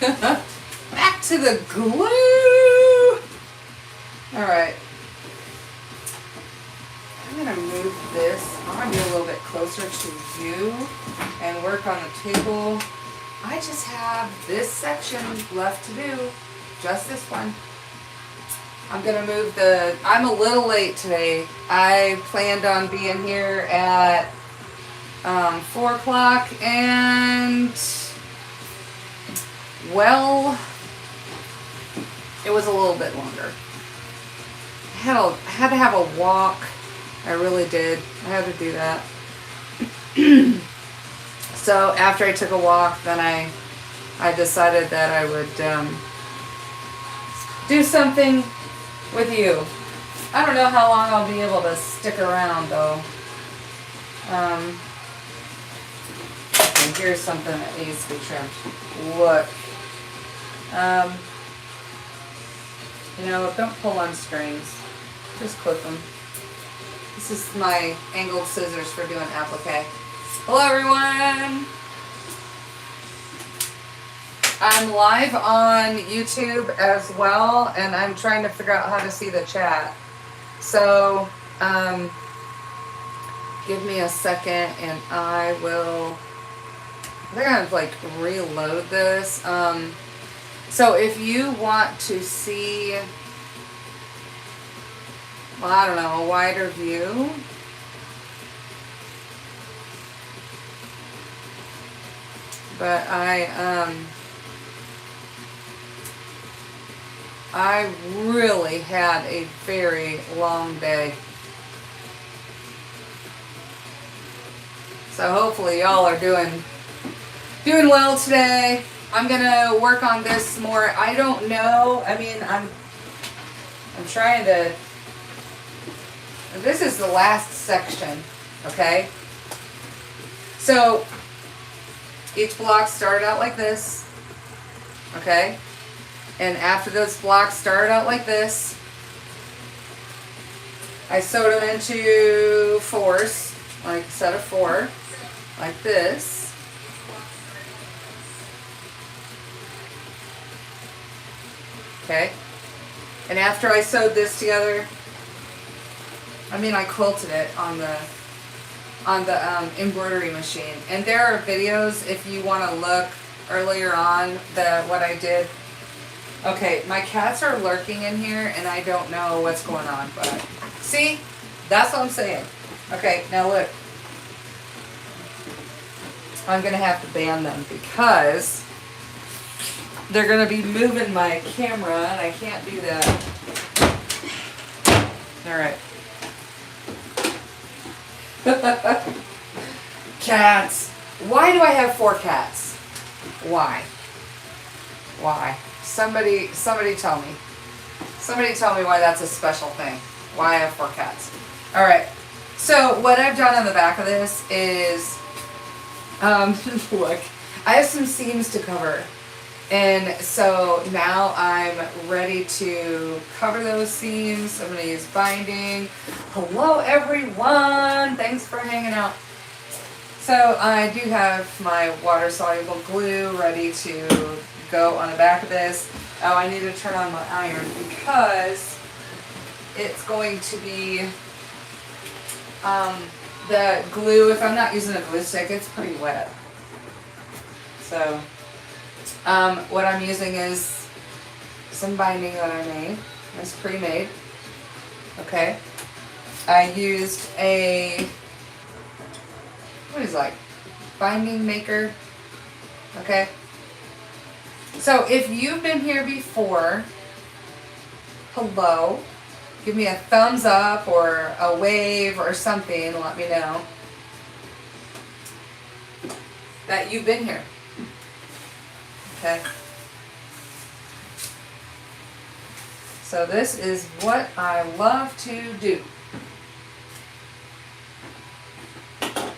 Back to the glue. All right. I'm going to move this. I'm going to be a little bit closer to you and work on the table. I just have this section left to do. Just this one. I'm going to move I'm a little late today. I planned on being here at 4 o'clock and, well, it was a little bit longer. I had to have a walk. I really did. I had to do that. So after I took a walk, then I decided that I would do something with you. I don't know how long I'll be able to stick around though. And here's something that needs to be trimmed. Look. You know, don't pull on strings. Just clip them. This is my angled scissors for doing applique. Hello everyone! I'm live on YouTube as well, and I'm trying to figure out how to see the chat. So, give me a second and I will, I think I'm like reload this. So if you want to see, well, I don't know, a wider view. But I really had a very long day. So hopefully y'all are doing well today. I'm gonna work on this more. I don't know. I mean, I'm trying to. This is the last section, okay? So each block started out like this, okay? And after those blocks started out like this, I sewed them into fours, like a set of 4, like this. Okay? And after I sewed this together, I mean, I quilted it on the embroidery machine. And there are videos if you want to look earlier on what I did. Okay, my cats are lurking in here and I don't know what's going on, but see, that's what I'm saying. Okay, now look, I'm gonna have to ban them because they're gonna be moving my camera and I can't do that. All right. Cats. Why do I have 4 cats? Why? Why? Somebody tell me. Somebody tell me why that's a special thing. Why I have 4 cats. All right. So what I've done on the back of this is, look, I have some seams to cover. And so now I'm ready to cover those seams. I'm going to use binding. Hello everyone. Thanks for hanging out. So I do have my water soluble glue ready to go on the back of this. Oh, I need to turn on my iron because it's going to be the glue. If I'm not using a glue stick, it's pretty wet. So what I'm using is some binding that I made. It's pre-made. Okay. I used a, what is it, like, binding maker. Okay. So if you've been here before, hello. Give me a thumbs up or a wave or something. Let me know that you've been here. Okay. So this is what I love to do.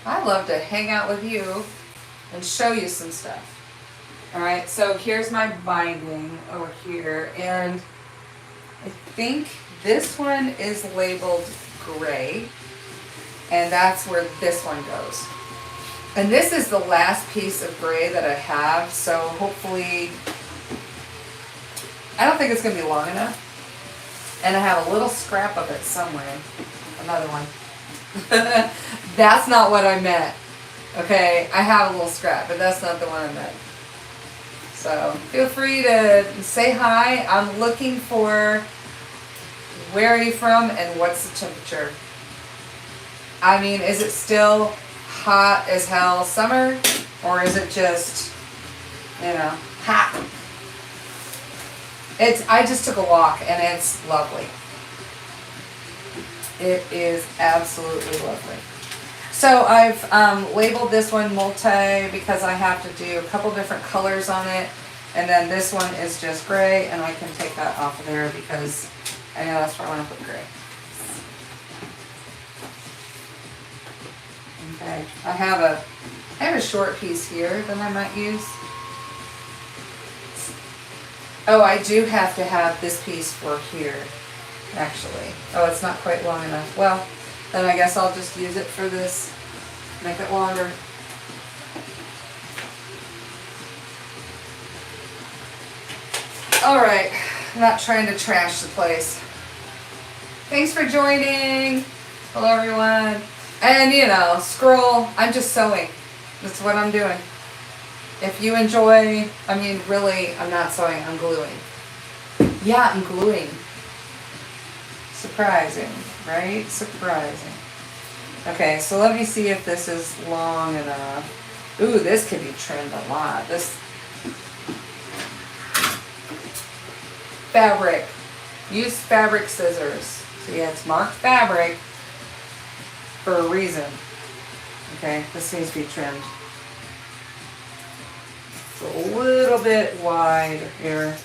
I love to hang out with you and show you some stuff. Alright, so here's my binding over here, and I think this one is labeled gray, and that's where this one goes. And this is the last piece of gray that I have, so hopefully I don't think it's going to be long enough. And I have a little scrap of it somewhere. Another one. That's not what I meant. Okay, I have a little scrap, but that's not the one I meant. So feel free to say hi. I'm looking for where are you from and what's the temperature. I mean, is it still hot as hell summer, or is it just, hot? I just took a walk and it's lovely. It is absolutely lovely. So I've labeled this one multi because I have to do a couple different colors on it. And then this one is just gray, and I can take that off of there because I know that's where I want to put gray. Okay, I have a short piece here that I might use. Oh, I do have to have this piece for here, actually. Oh, it's not quite long enough. Well, then I guess I'll just use it for this, make it longer. All right, I'm not trying to trash the place. Thanks for joining. Hello, everyone. And, scroll. I'm just sewing. That's what I'm doing. If you enjoy, really, I'm not sewing, I'm gluing. Yeah, I'm gluing. Surprising, right? Surprising. Okay, so let me see if this is long enough. Ooh, this could be trimmed a lot. This fabric. Use fabric scissors. So yeah, it's marked fabric for a reason. Okay, this needs to be trimmed. It's a little bit wide here.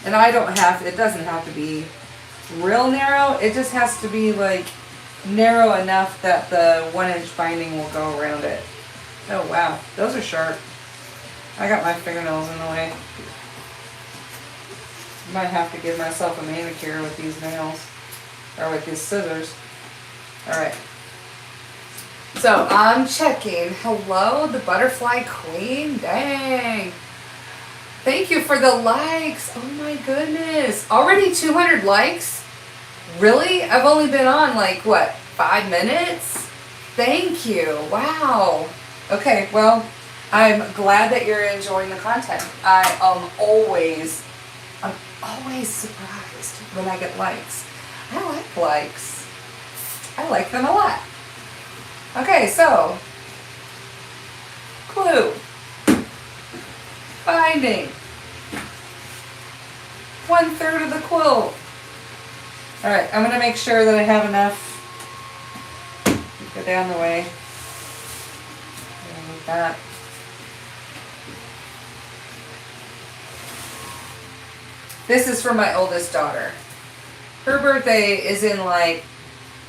And it doesn't have to be real narrow. It just has to be like narrow enough that the 1-inch binding will go around it. Oh wow, those are sharp. I got my fingernails in the way. Might have to give myself a manicure with these nails, or with these scissors. Alright. So I'm checking. Hello, the butterfly queen. Dang. Thank you for the likes. Oh my goodness. Already 200 likes? Really? I've only been on 5 minutes? Thank you. Wow. Okay, well, I'm glad that you're enjoying the content. I'm always surprised when I get likes. I like likes. I like them a lot. Okay, so, clue. Binding. 1/3 of the quilt. Alright, I'm going to make sure that I have enough. Go down the way. Like that. This is for my oldest daughter. Her birthday is in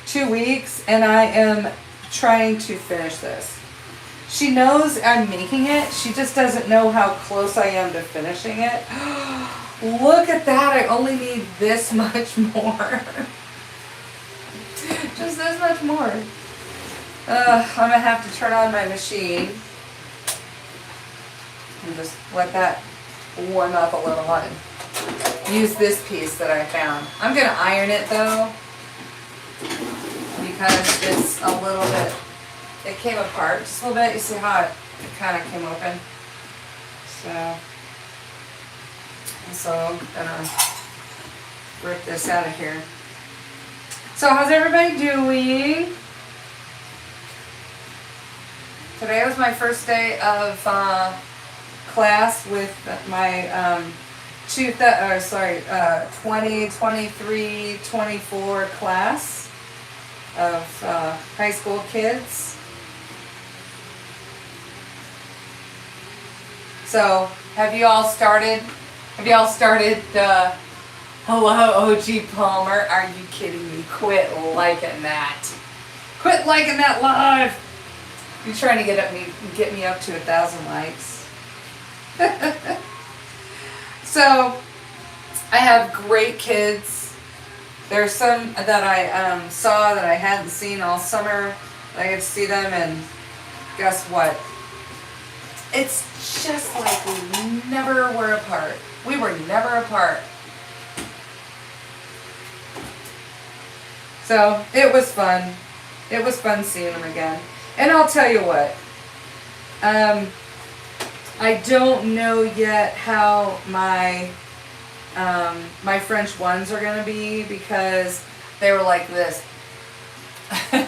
2 weeks, and I am trying to finish this. She knows I'm making it. She just doesn't know how close I am to finishing it. Look at that. I only need this much more. Just this much more. I'm going to have to turn on my machine and just let that warm up a little and use this piece that I found. I'm going to iron it though, because it's a little bit, it came apart just a little bit. You see how it kind of came open? So I'm gonna rip this out of here. So how's everybody doing? Today was my first day of class with my 2023-24 class of high school kids. So have you all started? Hello, OG Palmer. Are you kidding me? Quit liking that. Quit liking that live. You're trying to get me up to 1,000 likes. So I have great kids. There's some that I saw that I hadn't seen all summer. I get to see them, and guess what? It's just like we never were apart. We were never apart. So it was fun. It was fun seeing them again. And I'll tell you what. I don't know yet how my my French ones are gonna be because they were like this. So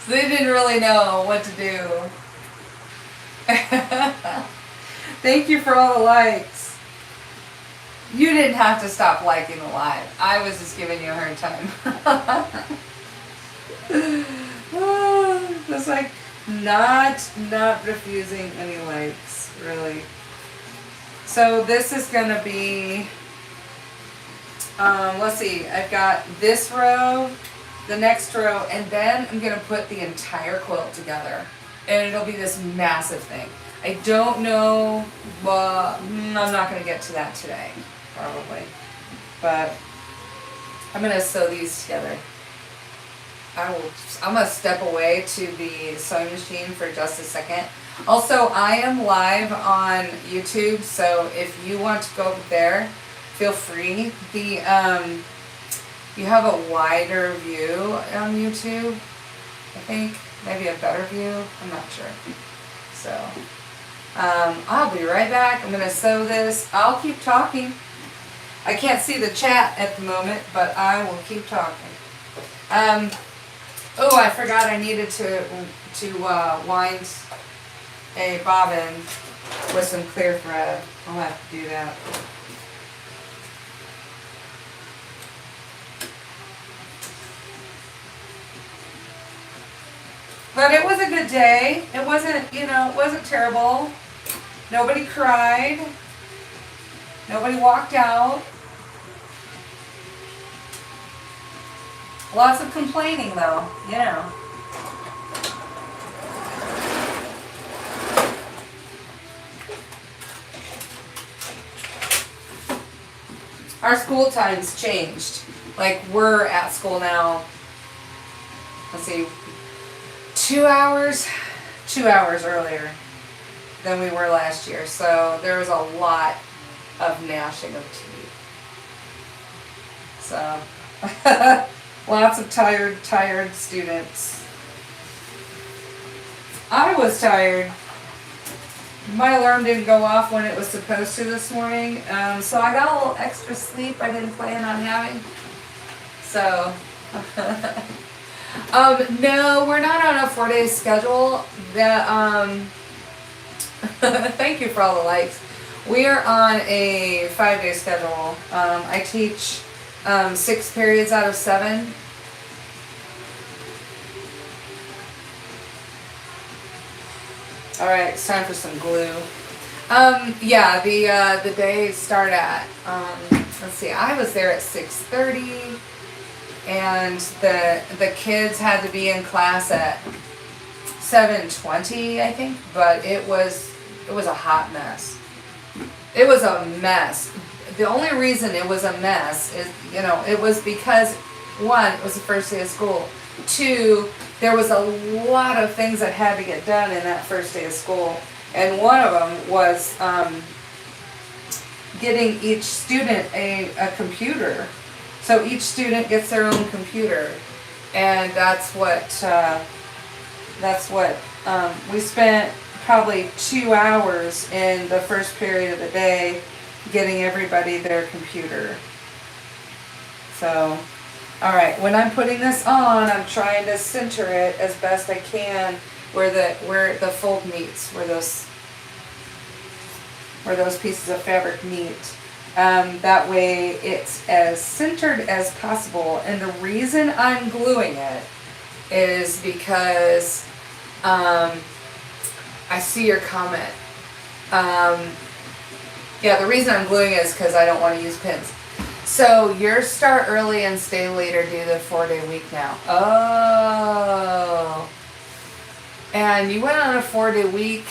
they didn't really know what to do. Thank you for all the likes. You didn't have to stop liking the live. I was just giving you a hard time. Just like not refusing any likes, really. So this is gonna be, let's see, I've got this row, the next row, and then I'm gonna put the entire quilt together. And it'll be this massive thing. I don't know, well, I'm not gonna get to that today, probably. But I'm gonna sew these together. I'm gonna step away to the sewing machine for just a second. Also, I am live on YouTube, so if you want to go over there, feel free. You have a wider view on YouTube, I think. Maybe a better view. I'm not sure. So, I'll be right back. I'm gonna sew this. I'll keep talking. I can't see the chat at the moment, but I will keep talking. Oh, I forgot I needed to wind a bobbin with some clear thread. I'll have to do that. But it was a good day. It wasn't, it wasn't terrible. Nobody cried. Nobody walked out. Lots of complaining though, Our school times changed. Like we're at school now, let's see, 2 hours earlier than we were last year. So there was a lot of gnashing of teeth. So lots of tired students. I was tired. My alarm didn't go off when it was supposed to this morning, so I got a little extra sleep I didn't plan on having. So, no, we're not on a 4-day schedule. Thank you for all the likes. We are on a 5-day schedule. I teach 6 periods out of 7. All right, it's time for some glue. Yeah, the days start at let's see. I was there at 6:30, and the kids had to be in class at 7:20, I think. But it was a hot mess. It was a mess. The only reason it was a mess is, it was because, 1, it was the first day of school. 2, there was a lot of things that had to get done in that first day of school. And one of them was getting each student a computer. So each student gets their own computer. And that's what we spent probably 2 hours in the first period of the day getting everybody their computer. So, all right, when I'm putting this on, I'm trying to center it as best I can where the fold meets, where those pieces of fabric meet. That way it's as centered as possible. And the reason I'm gluing it is because I see your comment. Yeah, the reason I'm gluing it is because I don't want to use pins. So your start early and stay later do the 4-day week now. Oh. And you went on a 4-day week.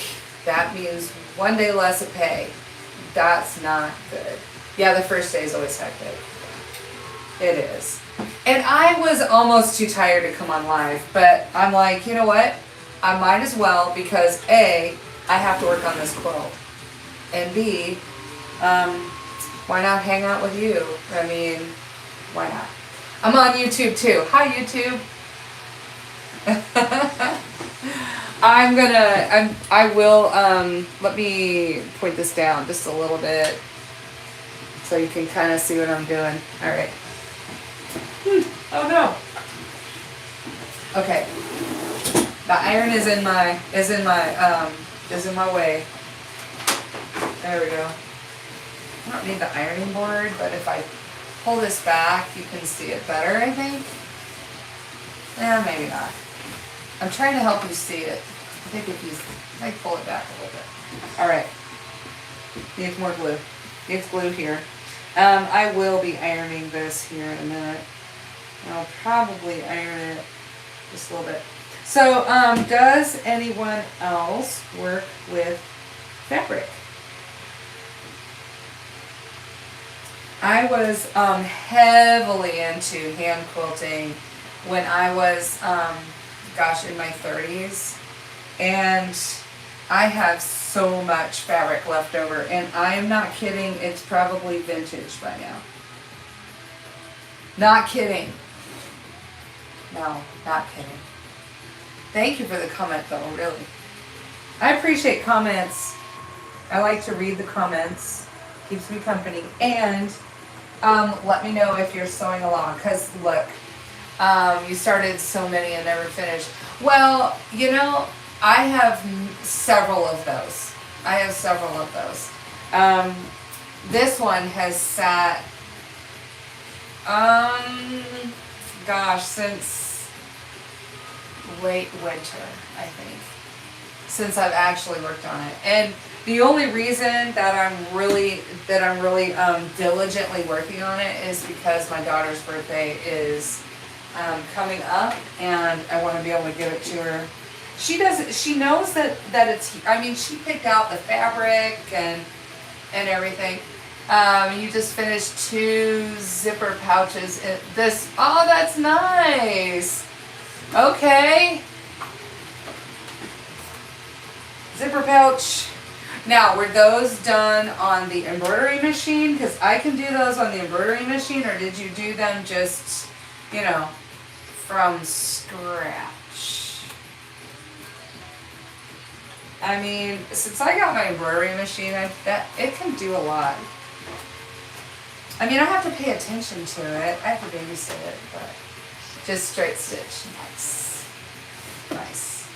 That means 1 day less of pay. That's not good. Yeah, the first day is always hectic. It is. And I was almost too tired to come on live, but I'm like, you know what? I might as well because A, I have to work on this quilt. And B, why not hang out with you? I mean, why not? I'm on YouTube too. Hi, YouTube. Let me point this down just a little bit so you can kind of see what I'm doing. All right. Oh no. Okay. The iron is in my way. There we go. I don't need the ironing board, but if I pull this back, you can see it better, I think. Maybe not. I'm trying to help you see it. I think if I pull it back a little bit. All right. Needs more glue. Needs glue here. I will be ironing this here in a minute. I'll probably iron it just a little bit. So, does anyone else work with fabric? I was heavily into hand quilting when I was, in my 30s. And I have so much fabric left over. And I am not kidding, it's probably vintage by now. Not kidding. No, not kidding. Thank you for the comment though, really. I appreciate comments. I like to read the comments. Keeps me company. And let me know if you're sewing along. Because look, you started so many and never finished. Well, you know, I have several of those. This one has sat, since late winter, I think, since I've actually worked on it. And the only reason that I'm really diligently working on it is because my daughter's birthday is coming up, and I want to be able to give it to her. She knows that it's, she picked out the fabric and everything. You just finished 2 zipper pouches. Oh, that's nice. Okay. Zipper pouch. Now, were those done on the embroidery machine? Because I can do those on the embroidery machine, or did you do them just, from scratch? Since I got my embroidery machine, it can do a lot. I have to pay attention to it. I have to babysit it, but just straight stitch. Nice.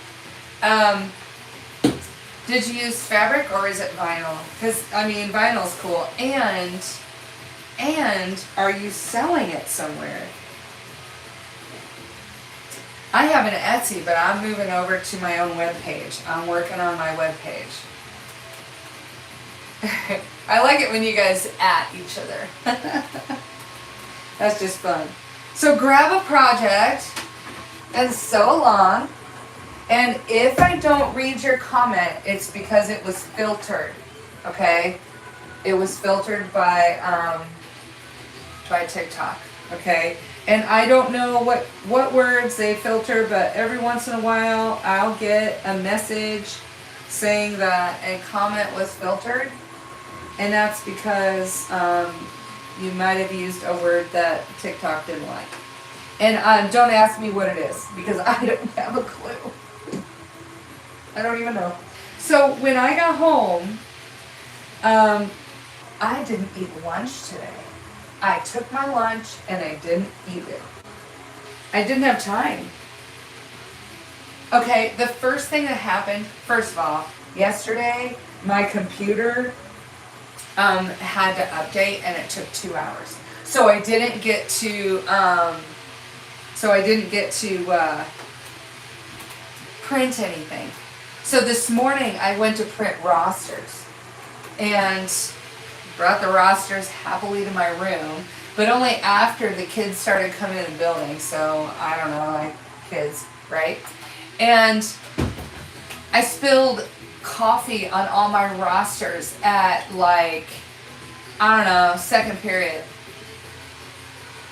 Did you use fabric or is it vinyl? Because, vinyl's cool. And are you selling it somewhere? I have an Etsy, but I'm moving over to my own webpage. I'm working on my webpage. I like it when you guys at each other. That's just fun. So grab a project and sew along. And if I don't read your comment, it's because it was filtered. Okay? It was filtered by TikTok. Okay? And I don't know what words they filter, but every once in a while I'll get a message saying that a comment was filtered. And that's because you might have used a word that TikTok didn't like. And don't ask me what it is, because I don't have a clue. I don't even know. So when I got home, I didn't eat lunch today. I took my lunch and I didn't eat it. I didn't have time. Okay, the first thing that happened, first of all, yesterday my computer had to update and it took 2 hours. So I didn't get to print anything. So this morning I went to print rosters and brought the rosters happily to my room, but only after the kids started coming in the building. So I don't know, like kids, right? And I spilled coffee on all my rosters at second period.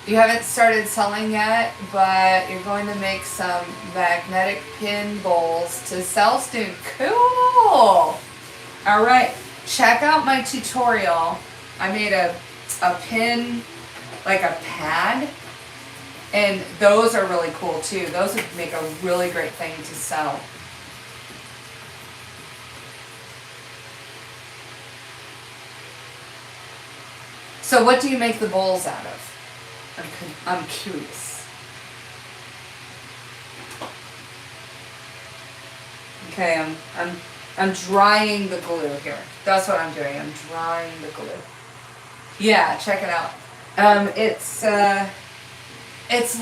You haven't started selling yet, but you're going to make some magnetic pin bowls to sell soon. Cool! Alright, check out my tutorial. I made a pin, like a pad, and those are really cool too. Those would make a really great thing to sell. So what do you make the bowls out of? I'm curious. Okay, I'm drying the glue here. That's what I'm doing. I'm drying the glue. Yeah, check it out. It's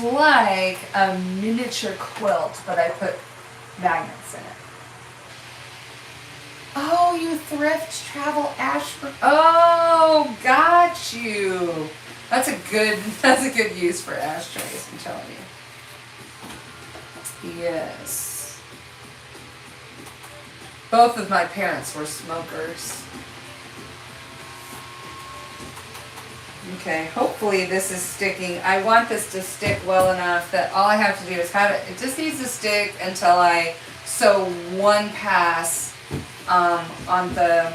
like a miniature quilt, but I put magnets in it. Oh, you thrift travel Ashford. Oh, got you. That's a good use for ashtrays, I'm telling you. Yes. Both of my parents were smokers. Okay, hopefully this is sticking. I want this to stick well enough that all I have to do is have it. It just needs to stick until I sew one pass on the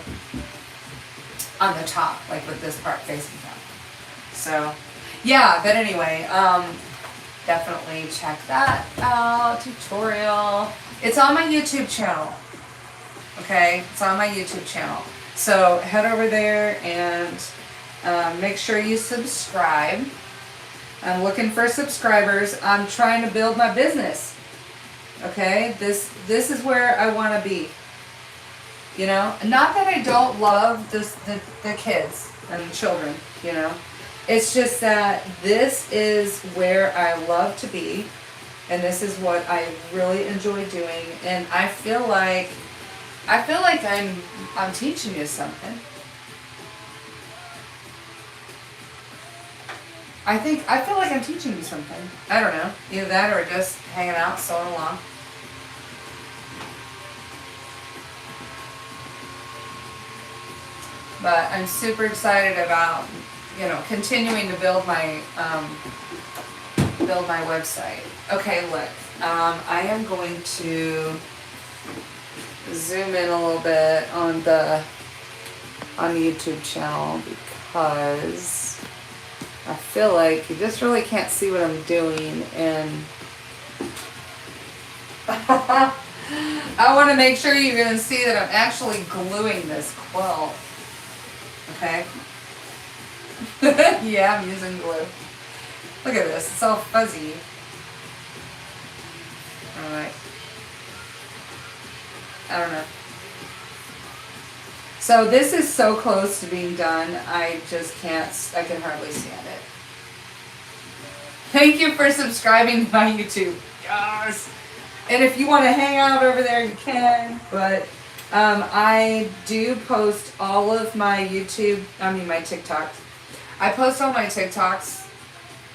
top, like with this part facing down. So, yeah, but anyway, definitely check that out, tutorial. It's on my YouTube channel, okay? It's on my YouTube channel. So head over there and make sure you subscribe. I'm looking for subscribers. I'm trying to build my business, okay? This is where I want to be. You know, not that I don't love the kids and the children, you know. It's just that this is where I love to be, and this is what I really enjoy doing, and I feel like I'm teaching you something. I feel like I'm teaching you something. I don't know, either that or just hanging out, sewing along. But I'm super excited about, you know, continuing to build my website. Okay, look, I am going to zoom in a little bit on the YouTube channel because I feel like you just really can't see what I'm doing, and I want to make sure you can see that I'm actually gluing this quilt. Okay. Yeah, I'm using glue. Look at this, it's all fuzzy. Alright. I don't know. So this is so close to being done, I just can't, I can hardly stand it. Thank you for subscribing to my YouTube. Yes! And if you want to hang out over there, you can, but I do post all of my my TikToks. I post all my TikToks.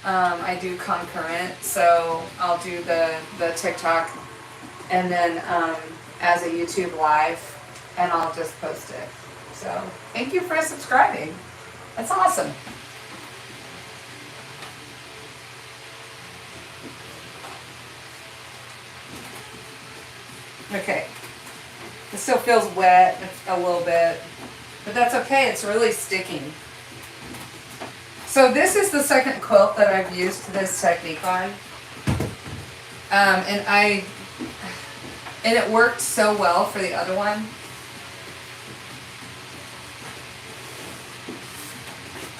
I do concurrent, so I'll do the TikTok and then as a YouTube live, and I'll just post it. So thank you for subscribing. That's awesome. Okay. It still feels wet a little bit, but that's okay. It's really sticking. So this is the second quilt that I've used this technique on. And it worked so well for the other one.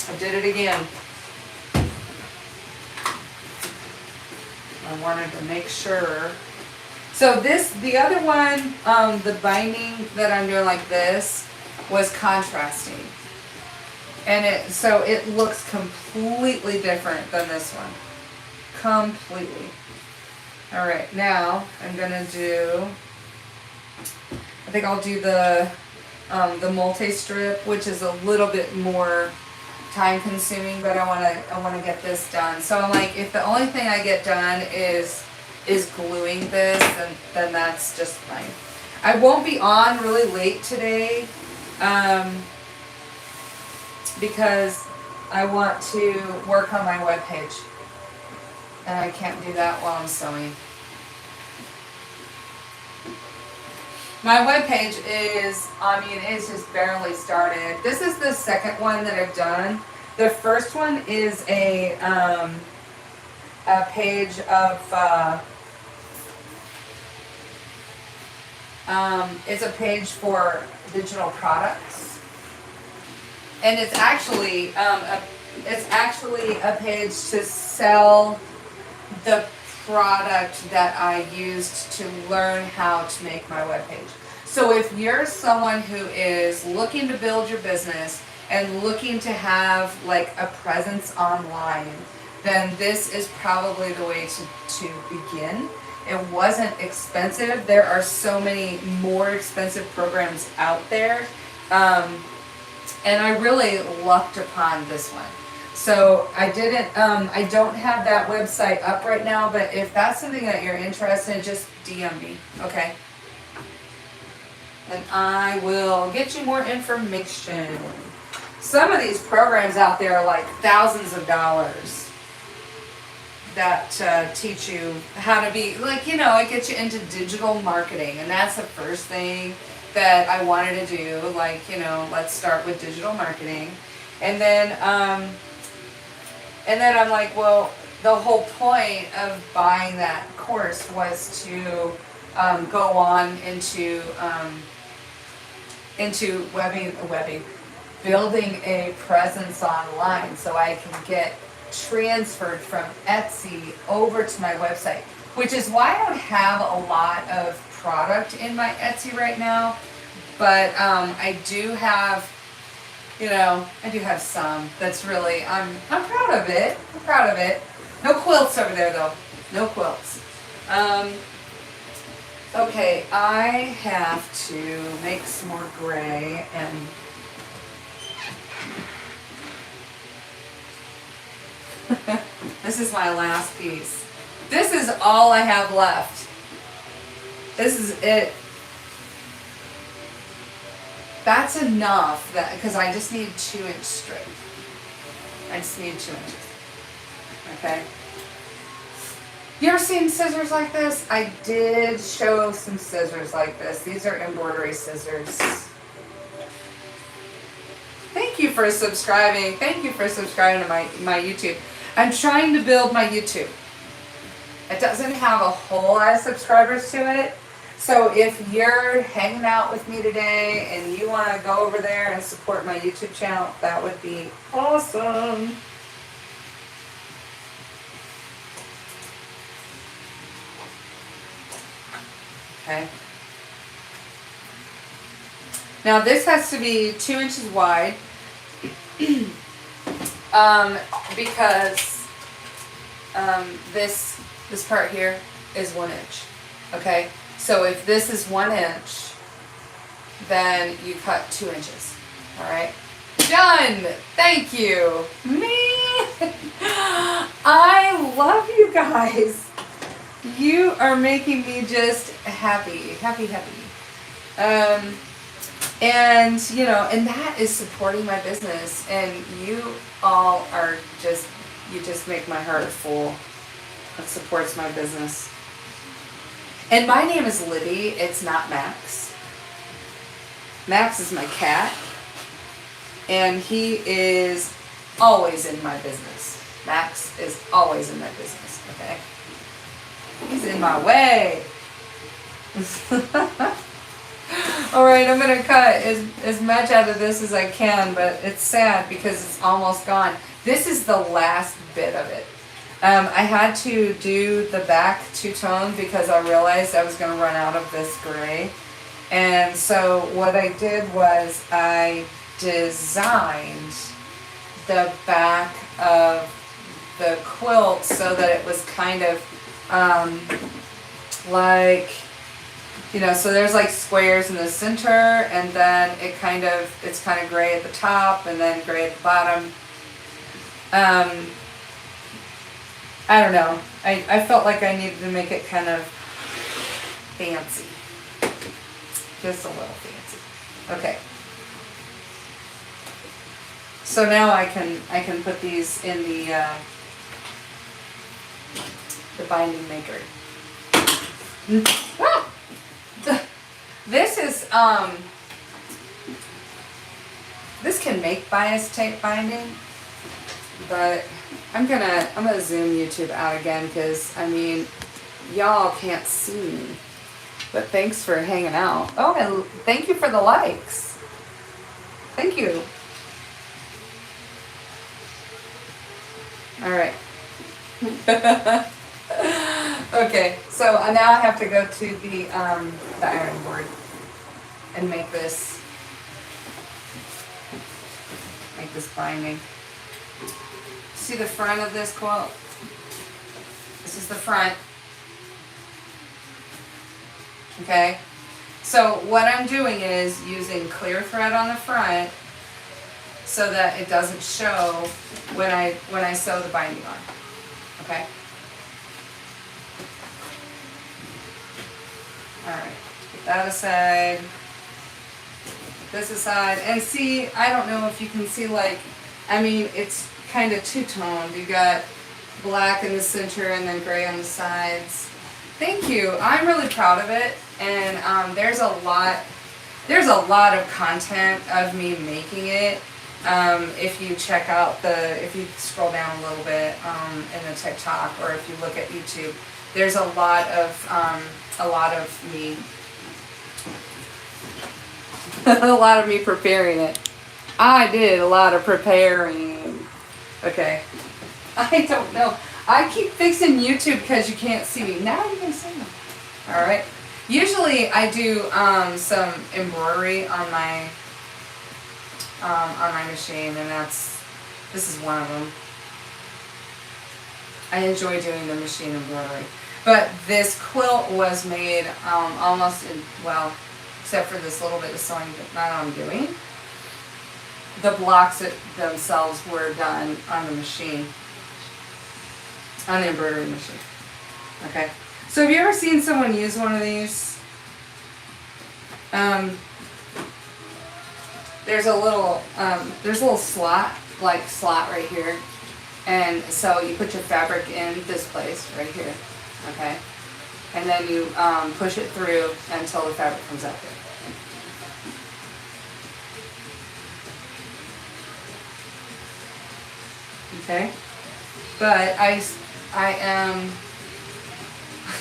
I did it again. I wanted to make sure. So the other one, the binding that I'm doing like this was contrasting. And so it looks completely different than this one. Completely. Alright, now I'm gonna do, I think I'll do the multi-strip, which is a little bit more time consuming, but I wanna get this done. So I'm like, if the only thing I get done is gluing this, then that's just fine. I won't be on really late today, because I want to work on my webpage. And I can't do that while I'm sewing. My webpage is, it's just barely started. This is the second one that I've done. The first one is a page of, it's a page for digital products. And it's actually, a page to sell the product that I used to learn how to make my webpage. So if you're someone who is looking to build your business and looking to have like a presence online, then this is probably the way to begin. It wasn't expensive. There are so many more expensive programs out there. And I really lucked upon this one. So I don't have that website up right now, but if that's something that you're interested in, just DM me, okay? And I will get you more information. Some of these programs out there are like thousands of dollars that teach you how to be, like, it gets you into digital marketing. And that's the first thing that I wanted to do. Like, let's start with digital marketing. And then I'm like, well, the whole point of buying that course was to go on into building a presence online so I can get transferred from Etsy over to my website, which is why I don't have a lot of product in my Etsy right now, but I do have some that's really, I'm proud of it. I'm proud of it. No quilts over there though. No quilts. Okay, I have to make some more gray and this is my last piece. This is all I have left. This is it. That's enough, because I just need 2-inch strip. I just need 2 inches. Okay. You ever seen scissors like this? I did show some scissors like this. These are embroidery scissors. Thank you for subscribing. Thank you for subscribing to my YouTube. I'm trying to build my YouTube. It doesn't have a whole lot of subscribers to it. So if you're hanging out with me today and you want to go over there and support my YouTube channel, that would be awesome. Okay. Now this has to be 2 inches wide because this part here is 1 inch. Okay. So if this is 1 inch, then you cut 2 inches. All right. Done. Thank you. Me. I love you guys. You are making me just happy. And and that is supporting my business. And you all are you just make my heart full. It supports my business. And my name is Libby. It's not Max. Max is my cat. And he is always in my business. Max is always in my business, okay? He's in my way. Alright, I'm going to cut as much out of this as I can, but it's sad because it's almost gone. This is the last bit of it. I had to do the back two-tone because I realized I was going to run out of this gray. And so what I did was I designed the back of the quilt so that it was kind of like, so there's like squares in the center, and then it's kind of gray at the top and then gray at the bottom. I don't know. I felt like I needed to make it kind of fancy. Just a little fancy. Okay. So now I can put these in the binding maker. Ah! This is this can make bias tape binding, but I'm gonna zoom YouTube out again because I mean y'all can't see me. But thanks for hanging out. Oh, and thank you for the likes. Thank you. All right. Okay, so now I have to go to the iron board and make this binding. See the front of this quilt? This is the front. Okay, so what I'm doing is using clear thread on the front so that it doesn't show when I sew the binding on. Okay. All right, put that aside. Put this aside, and see, I don't know if you can see, like, I mean, it's kind of two-toned. You got black in the center and then gray on the sides. Thank you. I'm really proud of it, and there's a lot of content of me making it. If you check out if you scroll down a little bit in the TikTok, or if you look at YouTube, there's a lot of me, a lot of me preparing it. I did a lot of preparing. Okay. I don't know. I keep fixing YouTube because you can't see me. Now you can see me. All right. Usually I do some embroidery on my machine, and this is one of them. I enjoy doing the machine embroidery. But this quilt was made almost well, except for this little bit of sewing that I'm doing. The blocks themselves were done on the machine, on the embroidery machine. Okay. So have you ever seen someone use one of these? There's a little slot right here. And so you put your fabric in this place right here, okay? And then you push it through until the fabric comes out here. Okay? But I am,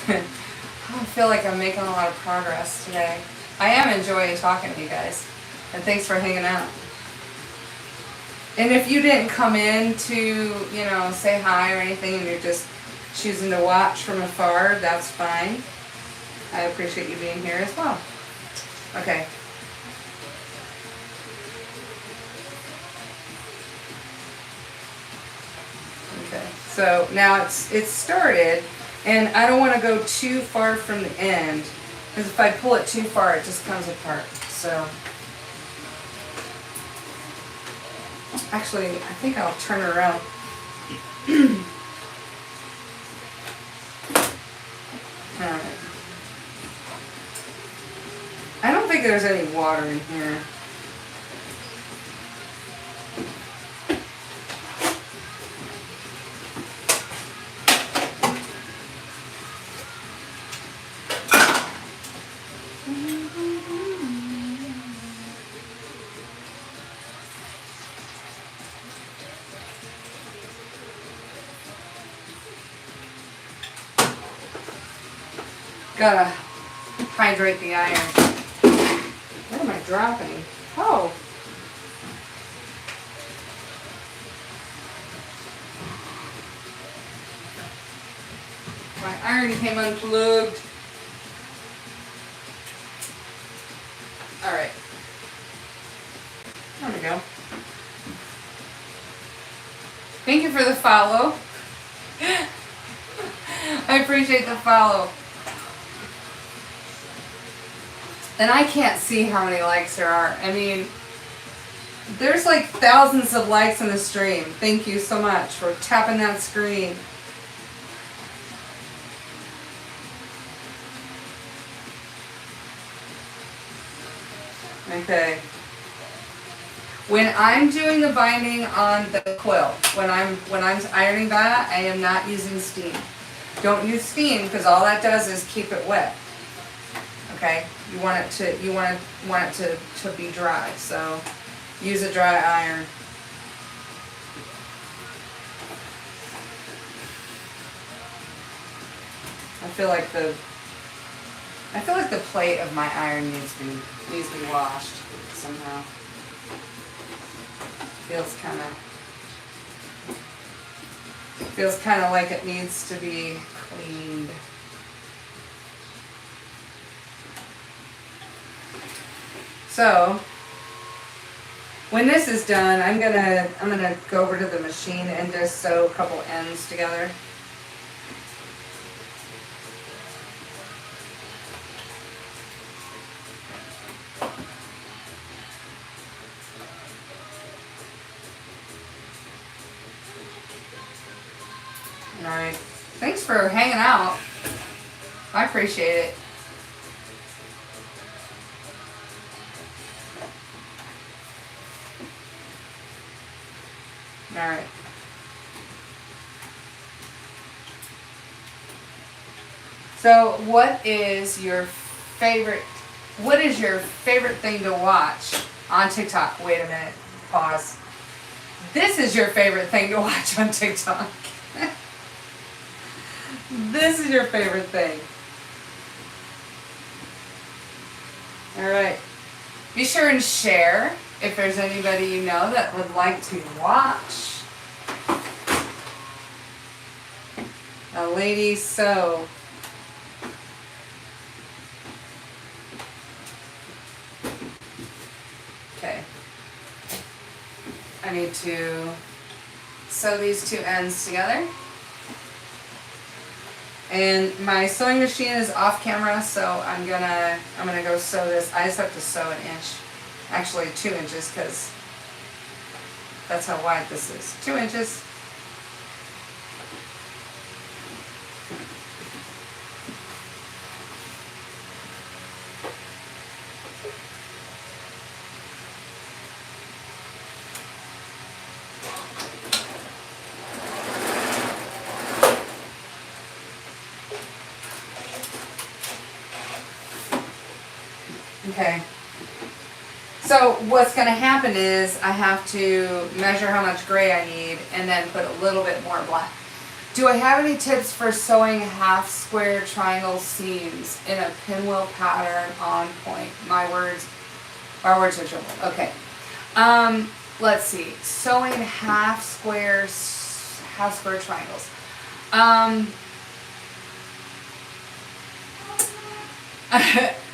I feel like I'm making a lot of progress today. I am enjoying talking to you guys. And thanks for hanging out. And if you didn't come in to, say hi or anything, and you're just choosing to watch from afar, that's fine. I appreciate you being here as well. Okay. Okay. So now it's started, and I don't want to go too far from the end, because if I pull it too far, it just comes apart. So. Actually, I think I'll turn it around. Alright. I don't think there's any water in here. Gotta hydrate the iron. What am I dropping? Oh. My iron came unplugged. Alright. There we go. Thank you for the follow. I appreciate the follow. And I can't see how many likes there are. I mean, there's like thousands of likes in the stream. Thank you so much for tapping that screen. Okay. When I'm doing the binding on the quilt, when I'm ironing that, I am not using steam. Don't use steam because all that does is keep it wet. Okay? You want it to be dry. So use a dry iron. I feel like the plate of my iron needs to be washed somehow. Feels kind of like it needs to be cleaned. So when this is done, I'm gonna go over to the machine and just sew a couple ends together. Alright. Thanks for hanging out. I appreciate it. Alright. So what is your favorite thing to watch on TikTok? Wait a minute. Pause. This is your favorite thing to watch on TikTok. This is your favorite thing. Alright. Be sure and share if there's anybody you know that would like to watch. A lady sew. Okay. I need to sew these two ends together. And my sewing machine is off camera, so I'm gonna go sew this. I just have to sew an inch, actually 2 inches, because that's how wide this is. 2 inches. Okay, so what's going to happen is I have to measure how much gray I need and then put a little bit more black. Do I have any tips for sewing half square triangle seams in a pinwheel pattern on point? My words are trouble. Okay, let's see. Sewing half square triangles.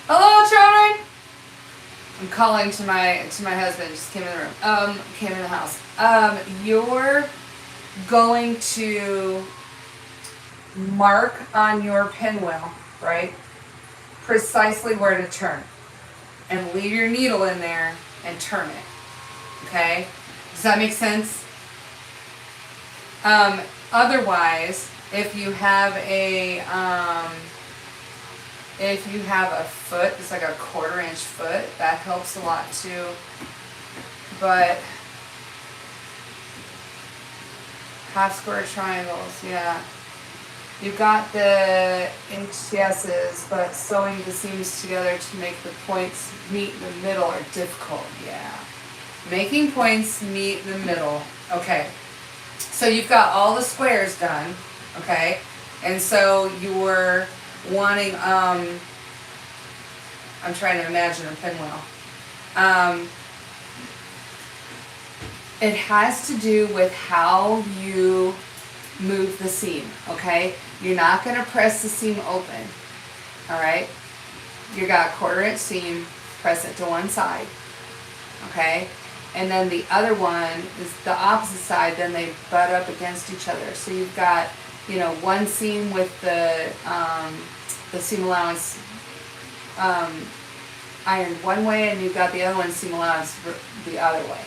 Hello, children. I'm calling to my husband. Just came in the room. Came in the house. You're going to mark on your pinwheel, right? Precisely where to turn, and leave your needle in there and turn it. Okay? Does that make sense? Otherwise, if you have a foot, it's like a 1/4 inch foot, that helps a lot too. But half square triangles, yeah. You've got the inches, but sewing the seams together to make the points meet the middle are difficult, yeah. Making points meet the middle. Okay. So you've got all the squares done, okay? And so you're wanting, I'm trying to imagine a pinwheel. It has to do with how you move the seam, okay? You're not going to press the seam open, all right? You got a 1/4 inch seam, press it to one side, okay? And then the other one is the opposite side, then they butt up against each other. So you've got, you know, one seam with the seam allowance ironed one way, and you've got the other one seam allowance the other way.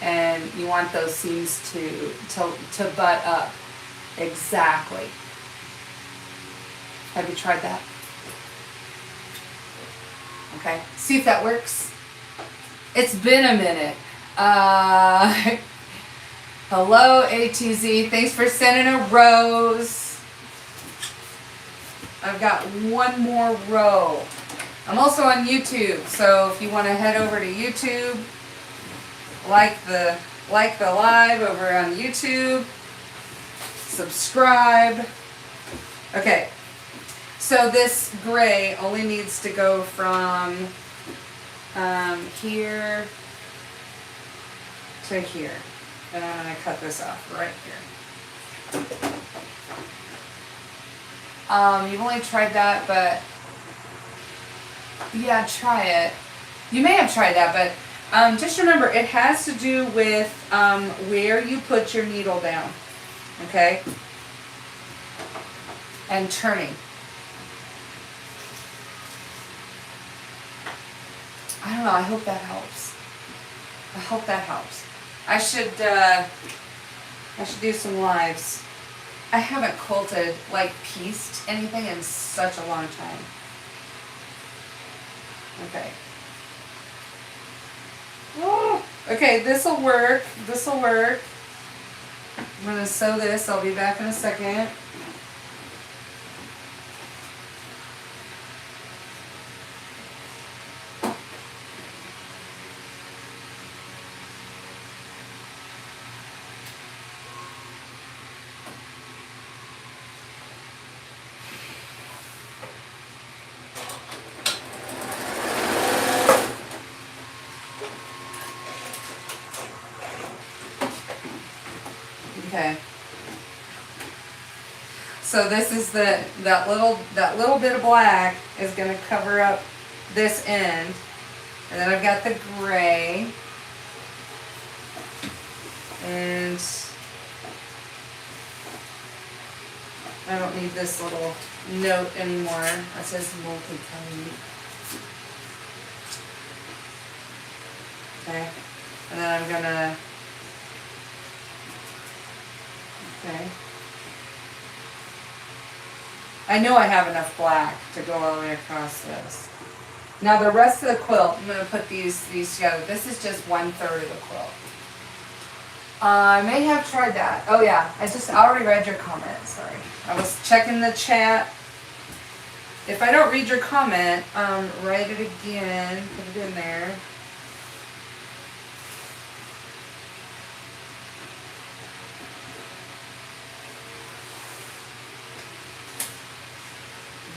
And you want those seams to butt up. Exactly. Have you tried that? Okay. See if that works. It's been a minute. Uh, hello, ATZ. Thanks for sending a rose. I've got one more row. I'm also on YouTube, so if you want to head over to YouTube, like the live over on YouTube, subscribe. Okay, so this gray only needs to go from here to here. And I'm going to cut this off right here. You've only tried that, but yeah, try it. You may have tried that, but just remember, it has to do with where you put your needle down, okay? And turning. I don't know, I hope that helps. I hope that helps. I should do some lives. I haven't quilted, like pieced anything in such a long time. Okay. Oh, okay, this'll work. This'll work. I'm gonna sew this. I'll be back in a second. Okay. So this is that little bit of black is going to cover up this end, and then I've got the gray, and I don't need this little note anymore that says multicolored. Okay, and then I'm gonna. Okay. I know I have enough black to go all the way across this. Now the rest of the quilt, I'm going to put these together. This is just 1/3 of the quilt. I may have tried that. Oh yeah, I already read your comment, sorry. I was checking the chat. If I don't read your comment, write it again, put it in there.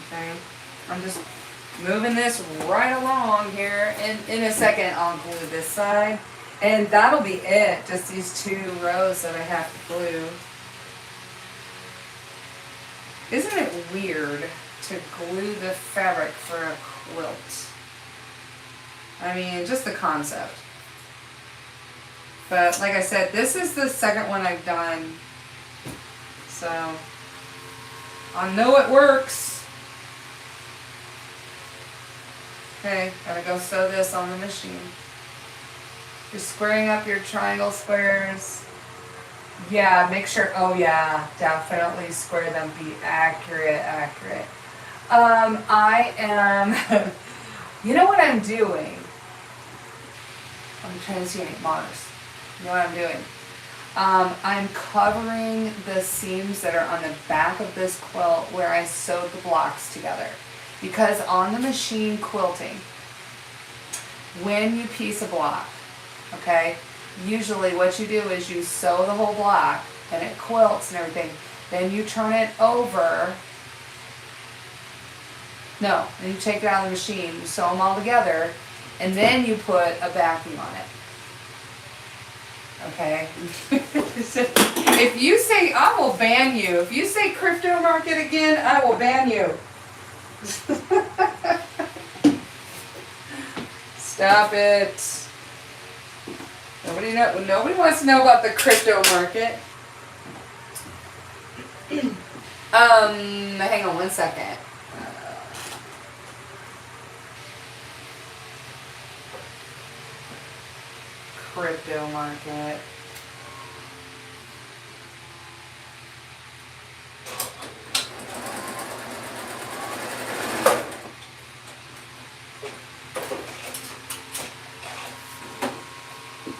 Okay, I'm just moving this right along here, and in a second I'll glue this side, and that'll be it, just these 2 rows that I have to glue. Isn't it weird to glue the fabric for a quilt? I mean, just the concept. But like I said, this is the second one I've done, so I know it works. Okay, gotta go sew this on the machine. You're squaring up your triangle squares. Yeah, make sure, oh yeah, definitely square them, be accurate. I am, you know what I'm doing? I'm transmuting Mars. You know what I'm doing? I'm covering the seams that are on the back of this quilt where I sewed the blocks together. Because on the machine quilting, when you piece a block, okay, usually what you do is you sew the whole block and it quilts and everything. Then you turn it over. No, then you take it out of the machine, you sew them all together, and then you put a backing on it. Okay? If you say, I will ban you. If you say crypto market again, I will ban you. Stop it. Nobody wants to know about the crypto market. Hang on one second. Crypto market.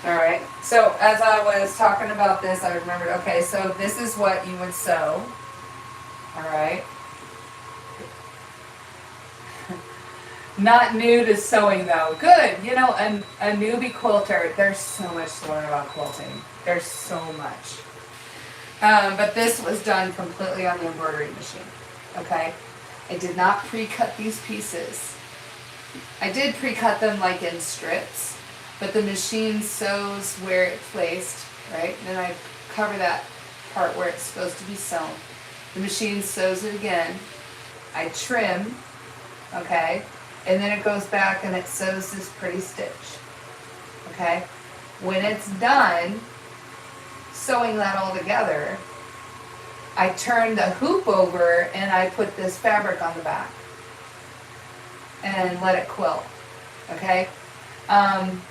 All right. So as I was talking about this, I remembered, okay, so this is what you would sew. All right. Not new to sewing though. Good. You know, a newbie quilter, there's so much to learn about quilting. There's so much. But this was done completely on the embroidery machine. Okay. I did not pre-cut these pieces. I did pre-cut them like in strips, but the machine sews where it's placed, right? Then I cover that part where it's supposed to be sewn. The machine sews it again. I trim, okay? And then it goes back and it sews this pretty stitch, okay? When it's done sewing that all together, I turn the hoop over and I put this fabric on the back and let it quilt, okay?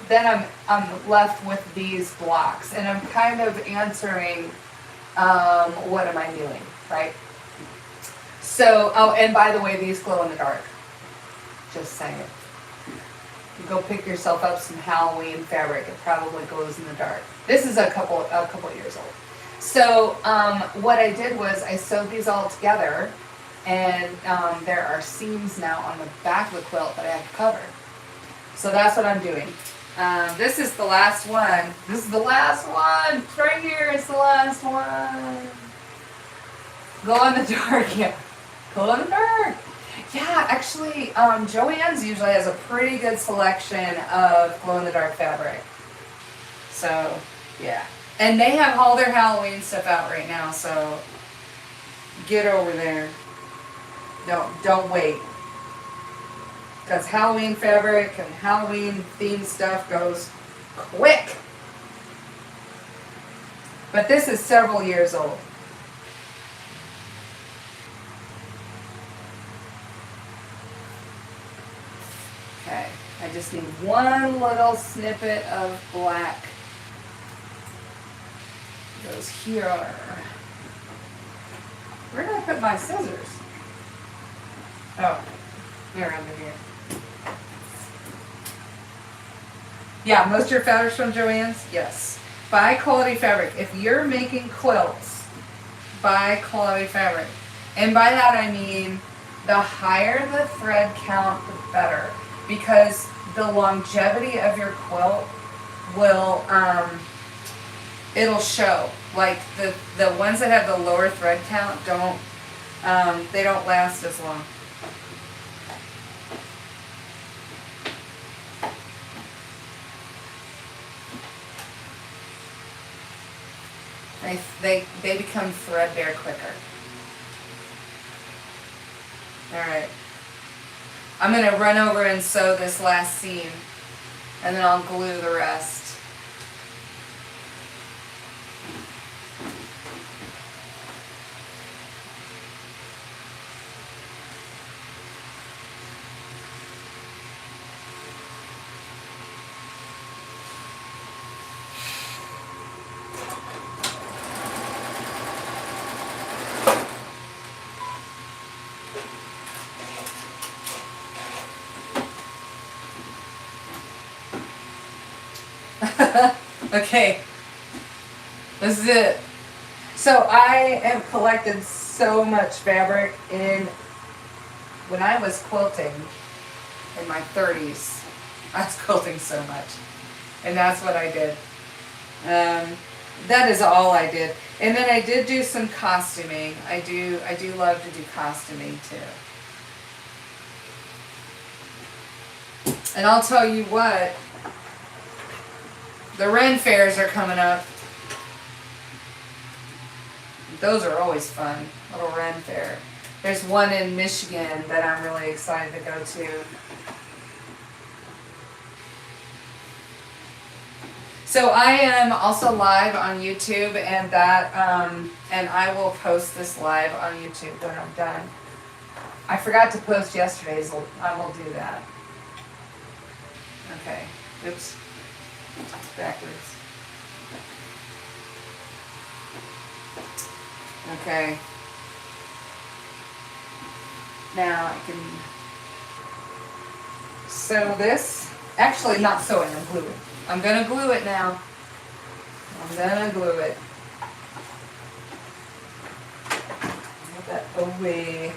Then I'm left with these blocks and I'm kind of answering, what am I doing, right? So, oh, and by the way, these glow in the dark. Just saying. You go pick yourself up some Halloween fabric. It probably glows in the dark. This is a couple years old. So what I did was I sewed these all together, and there are seams now on the back of the quilt that I have to cover. So that's what I'm doing. This is the last one. This is the last one. It's right here. It's the last one. Glow in the dark. Yeah. Glow in the dark. Yeah, actually, Joann's usually has a pretty good selection of glow-in-the-dark fabric. So, yeah. And they have all their Halloween stuff out right now, so get over there. Don't wait. Because Halloween fabric and Halloween-themed stuff goes quick. But this is several years old. Okay, I just need one little snippet of black. It goes here. Where did I put my scissors? Oh, they're under here. Yeah, most of your fabrics from Joann's? Yes. Buy quality fabric. If you're making quilts, buy quality fabric. And by that I mean the higher the thread count, the better. Because the longevity of your quilt will, it'll show. Like the ones that have the lower thread count they don't last as long. They become threadbare quicker. All right. I'm going to run over and sew this last seam, and then I'll glue the rest. Okay, this is it. So I have collected so much fabric when I was quilting in my 30s. I was quilting so much, and that's what I did. That is all I did. And then I did do some costuming. I do love to do costuming too. And I'll tell you what, the Ren fairs are coming up. Those are always fun, little Ren fair. There's one in Michigan that I'm really excited to go to. So I am also live on YouTube, and and I will post this live on YouTube when I'm done. I forgot to post yesterday's. I will do that. Okay. Oops. Backwards. Okay. Now I can sew this. Actually, not sewing, I'm gluing. I'm going to glue it now. I'm gonna glue it. Get that away.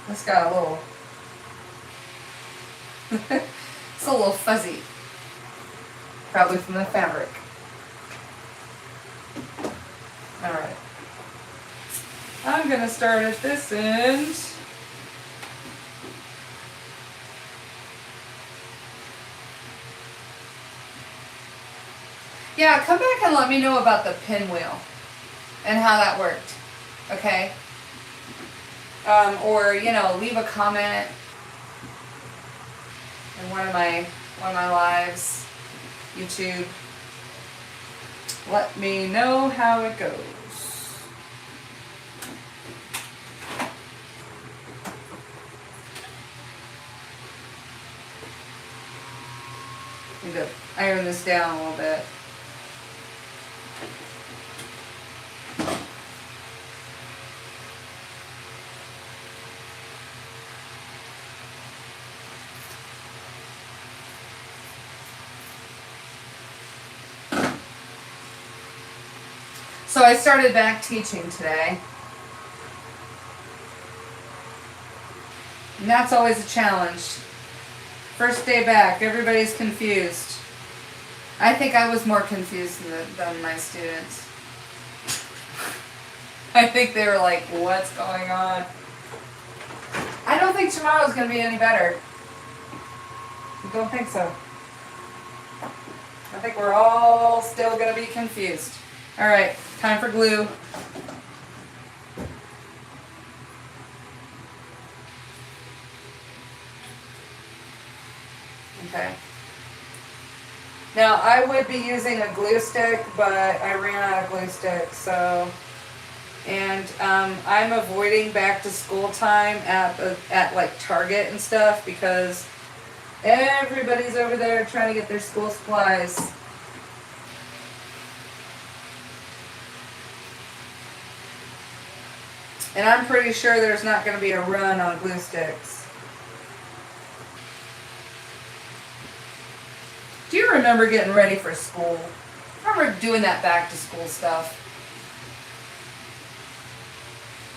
This got a little, it's a little fuzzy. Probably from the fabric. Alright. I'm gonna start at this end. Yeah, come back and let me know about the pinwheel and how that worked. Okay? Or, you know, leave a comment in one of my lives, YouTube. Let me know how it goes. Need to iron this down a little bit. So I started back teaching today. And that's always a challenge. First day back, everybody's confused. I think I was more confused than my students. I think they were like, what's going on? I don't think tomorrow's going to be any better. I don't think so. I think we're all still going to be confused. All right, time for glue. Okay. Now I would be using a glue stick, but I ran out of glue sticks, so. And I'm avoiding back to school time at like Target and stuff because everybody's over there trying to get their school supplies. And I'm pretty sure there's not going to be a run on glue sticks. Do you remember getting ready for school? I remember doing that back to school stuff.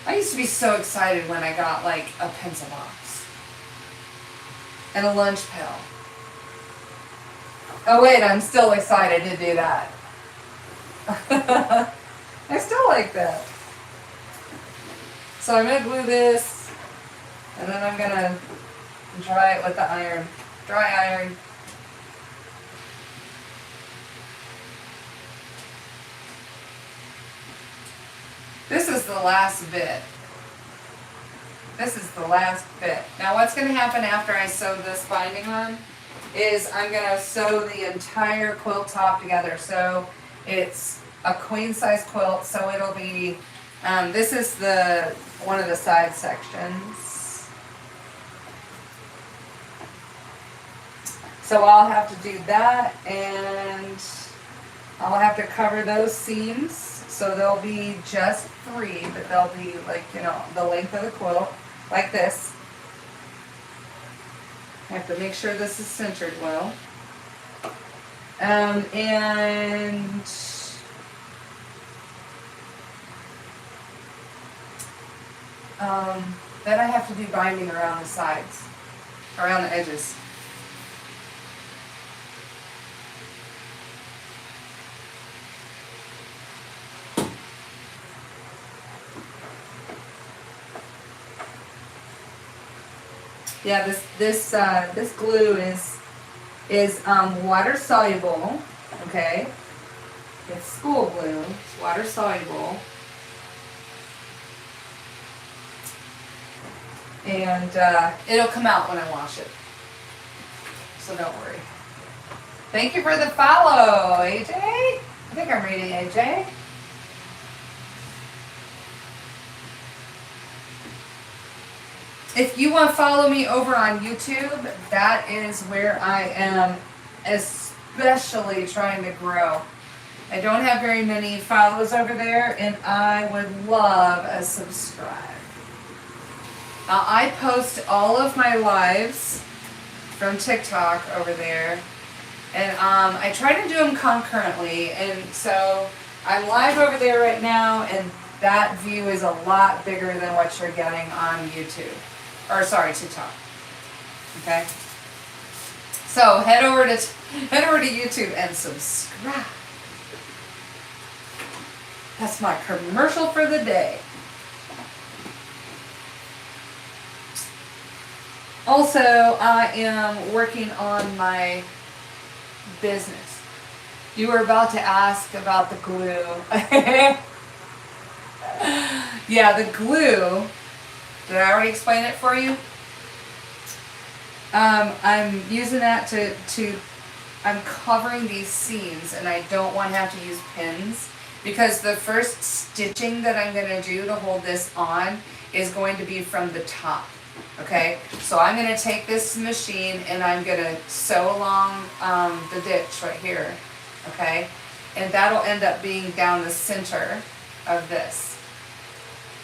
I used to be so excited when I got like a pencil box and a lunch pail. Oh wait, I'm still excited to do that. I still like that. So I'm going to glue this, and then I'm going to dry it with the iron. Dry iron. This is the last bit. This is the last bit. Now what's going to happen after I sew this binding on is I'm going to sew the entire quilt top together. So it's a queen size quilt, so it'll be, this is one of the side sections. So I'll have to do that, and I'll have to cover those seams. So there'll be just 3, but they'll be like, you know, the length of the quilt, like this. I have to make sure this is centered well. And then I have to do binding around the sides, around the edges. Yeah, this glue is water soluble. Okay, it's school glue. It's water soluble. And it'll come out when I wash it. So don't worry. Thank you for the follow, AJ. I think I'm reading AJ. If you want to follow me over on YouTube, that is where I am especially trying to grow. I don't have very many follows over there, and I would love a subscribe. I post all of my lives from TikTok over there, and I try to do them concurrently, and so I'm live over there right now, and that view is a lot bigger than what you're getting on YouTube, or sorry, TikTok. Okay, so head over to YouTube and subscribe. That's my commercial for the day. Also, I am working on my business. You were about to ask about the glue. Yeah, the glue. Did I already explain it for you? I'm using that to I'm covering these seams, and I don't want to have to use pins, because the first stitching that I'm going to do to hold this on is going to be from the top. Okay, so I'm going to take this machine and I'm going to sew along the ditch right here. Okay, and that'll end up being down the center of this.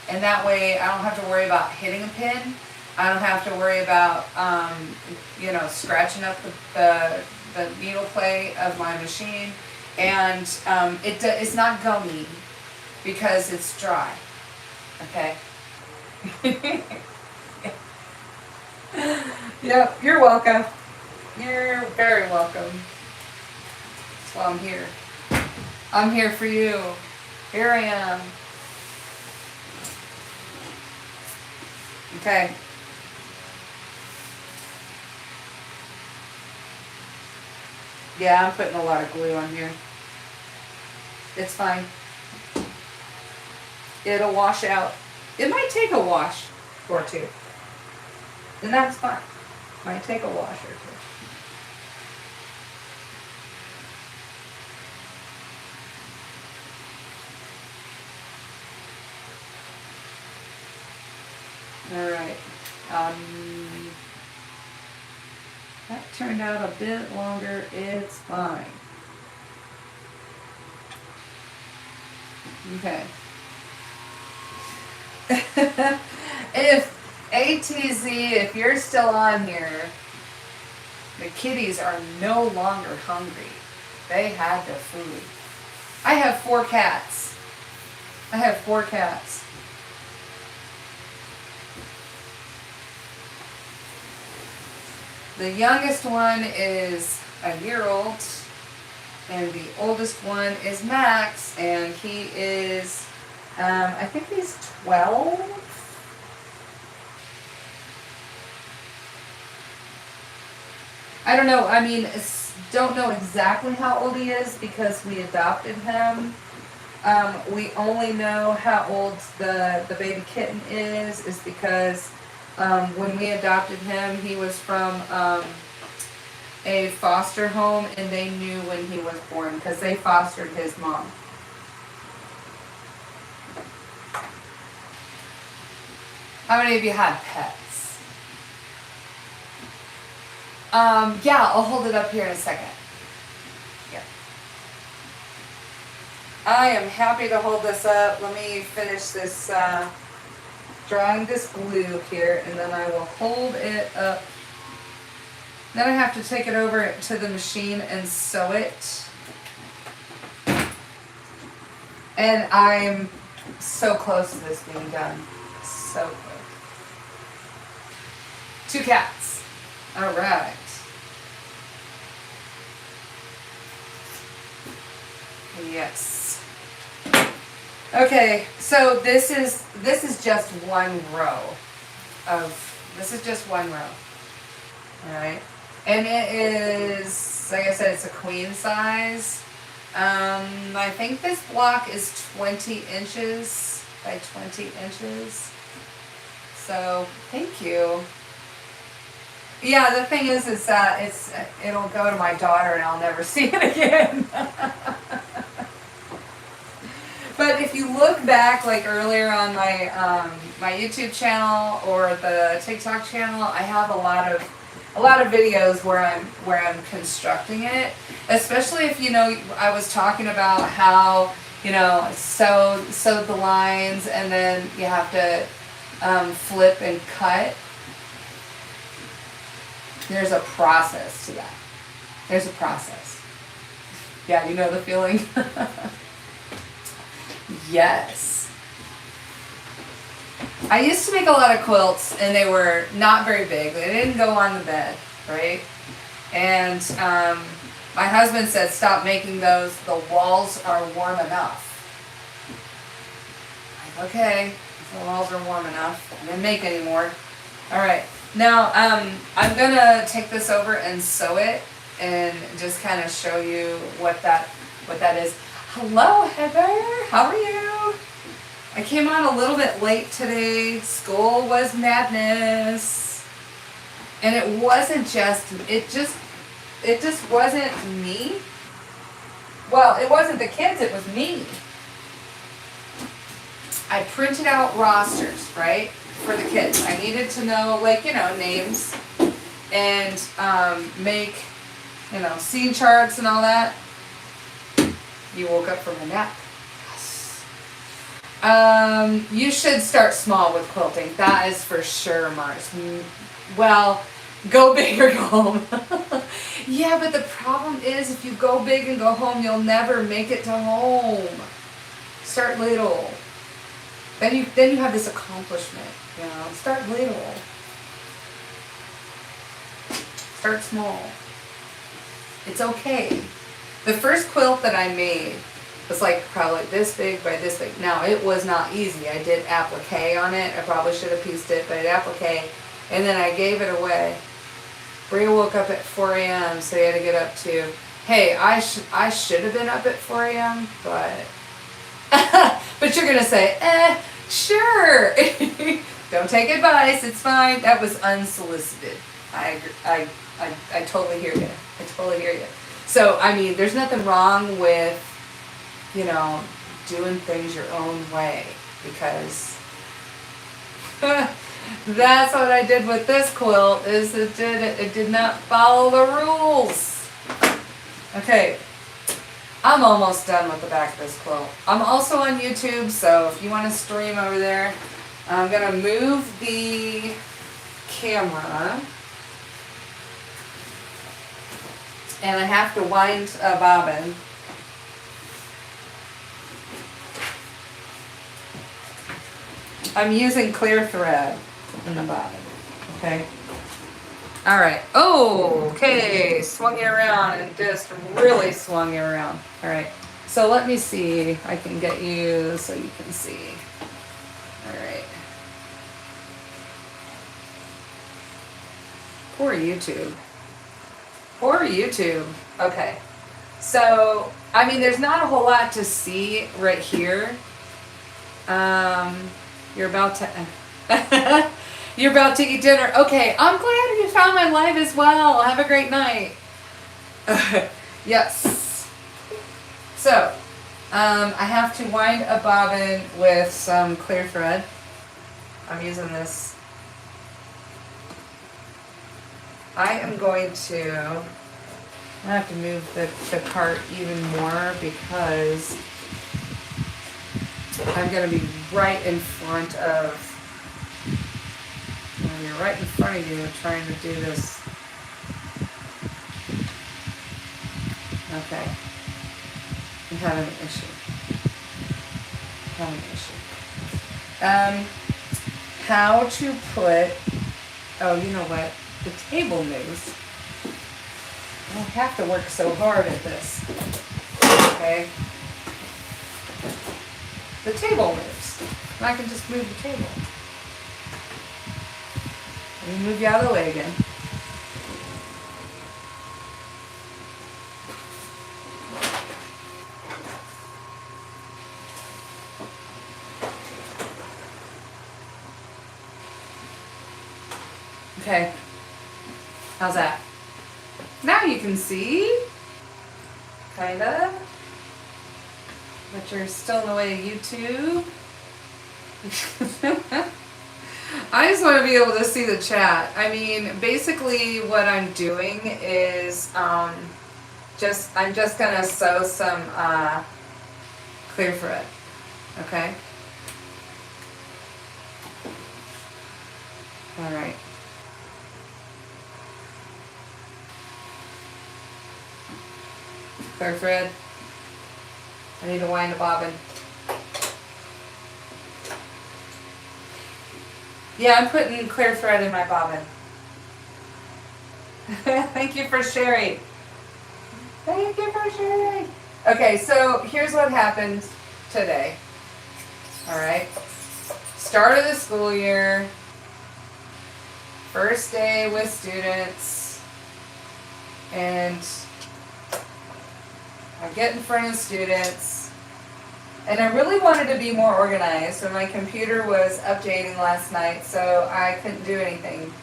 And that way I don't have to worry about hitting a pin. I don't have to worry about, scratching up the needle plate of my machine. And it's not gummy because it's dry. Okay. Yep, you're welcome. You're very welcome. That's why I'm here. I'm here for you. Here I am. Okay. Yeah, I'm putting a lot of glue on here. It's fine. It'll wash out. It might take a wash or two. And that's fine. Might take a wash or two. Alright. That turned out a bit longer. It's fine. Okay. If ATZ, if you're still on here, the kitties are no longer hungry. They had their food. I have 4 cats. I have 4 cats. The youngest one is a year old, and the oldest one is Max, and he is, I think he's 12. I don't know. I mean, don't know exactly how old he is because we adopted him. We only know how old the baby kitten is because when we adopted him, he was from a foster home, and they knew when he was born because they fostered his mom. How many of you had pets? Yeah, I'll hold it up here in a second. Yeah. I am happy to hold this up. Let me finish this, drawing this glue here, and then I will hold it up. Then I have to take it over to the machine and sew it. And I'm so close to this being done. So close. 2 cats. All right. Yes. Okay, so this is just one row All right. And it is, like I said, it's a queen size. I think this block is 20 inches by 20 inches. So, thank you. Yeah, the thing is that it'll go to my daughter and I'll never see it again. But if you look back, like earlier on my my YouTube channel or the TikTok channel, I have a lot of videos where I'm constructing it, especially if, you know, I was talking about how, you know, sew the lines and then you have to flip and cut. There's a process to that. There's a process. Yeah, you know the feeling? Yes. I used to make a lot of quilts and they were not very big. They didn't go on the bed, right? And my husband said, stop making those. The walls are warm enough. Like, okay, if the walls are warm enough. I didn't make any more. All right. Now, I'm going to take this over and sew it and just kind of show you what that is. Hello, Heather. How are you? I came on a little bit late today. School was madness. And it wasn't just, it just wasn't me. Well, it wasn't the kids, it was me. I printed out rosters, right, for the kids. I needed to know, like, you know, names and make, you know, scene charts and all that. You woke up from a nap. You should start small with quilting. That is for sure, Mars. Well, go big or go home. Yeah, but the problem is if you go big and go home, you'll never make it to home. Start little. Then you have this accomplishment, you know. Start little. Start small. It's okay. The first quilt that I made was like probably this big by this big. Now, it was not easy. I did applique on it. I probably should have pieced it, but I did applique. And then I gave it away. Bria woke up at 4 a.m., so you had to get up to, hey, I should have been up at 4 a.m., but but you're going to say, sure. Don't take advice. It's fine. That was unsolicited. I totally hear you. I totally hear you. So, I mean, there's nothing wrong with, you know, doing things your own way, because that's what I did with this quilt, is it did not follow the rules. Okay, I'm almost done with the back of this quilt. I'm also on YouTube, so if you want to stream over there, I'm going to move the camera. And I have to wind a bobbin. I'm using clear thread in the bobbin. Okay. All right. Oh, okay. Swung it around and just really swung it around. All right. So let me see if I can get you so you can see. All right. Poor YouTube. Poor YouTube. Okay. So, I mean, there's not a whole lot to see right here. You're about to you're about to eat dinner. Okay, I'm glad you found my live as well. Have a great night. Yes. So, I have to wind a bobbin with some clear thread. I'm using this. I am going to, I have to move the cart even more because I'm going to be right in front of, I'm going to be right in front of you trying to do this. Okay. I'm having an issue. How to put, oh, you know what? The table moves. I don't have to work so hard at this. Okay? The table moves. And I can just move the table. Let me move you out of the way again. Okay. How's that? Now you can see, kind of, but you're still in the way of YouTube. I just want to be able to see the chat. I mean, basically what I'm doing is I'm just gonna sew some clear thread. Okay. All right. Clear thread. I need to wind a bobbin. Yeah, I'm putting clear thread in my bobbin. Thank you for sharing. Thank you for sharing. Okay, so here's what happened today. All right. Start of the school year. First day with students. And I get in front of students. And I really wanted to be more organized, and my computer was updating last night, so I couldn't do anything.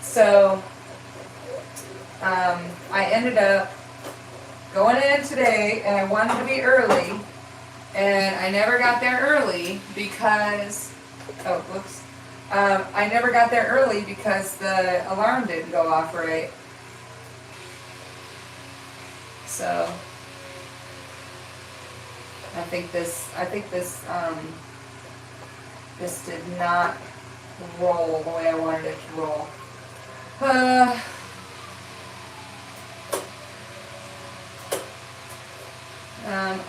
So I ended up going in today, and I wanted to be early, and I never got there early because, oh, whoops. I never got there early because the alarm didn't go off right. So I think this did not roll the way I wanted it to roll.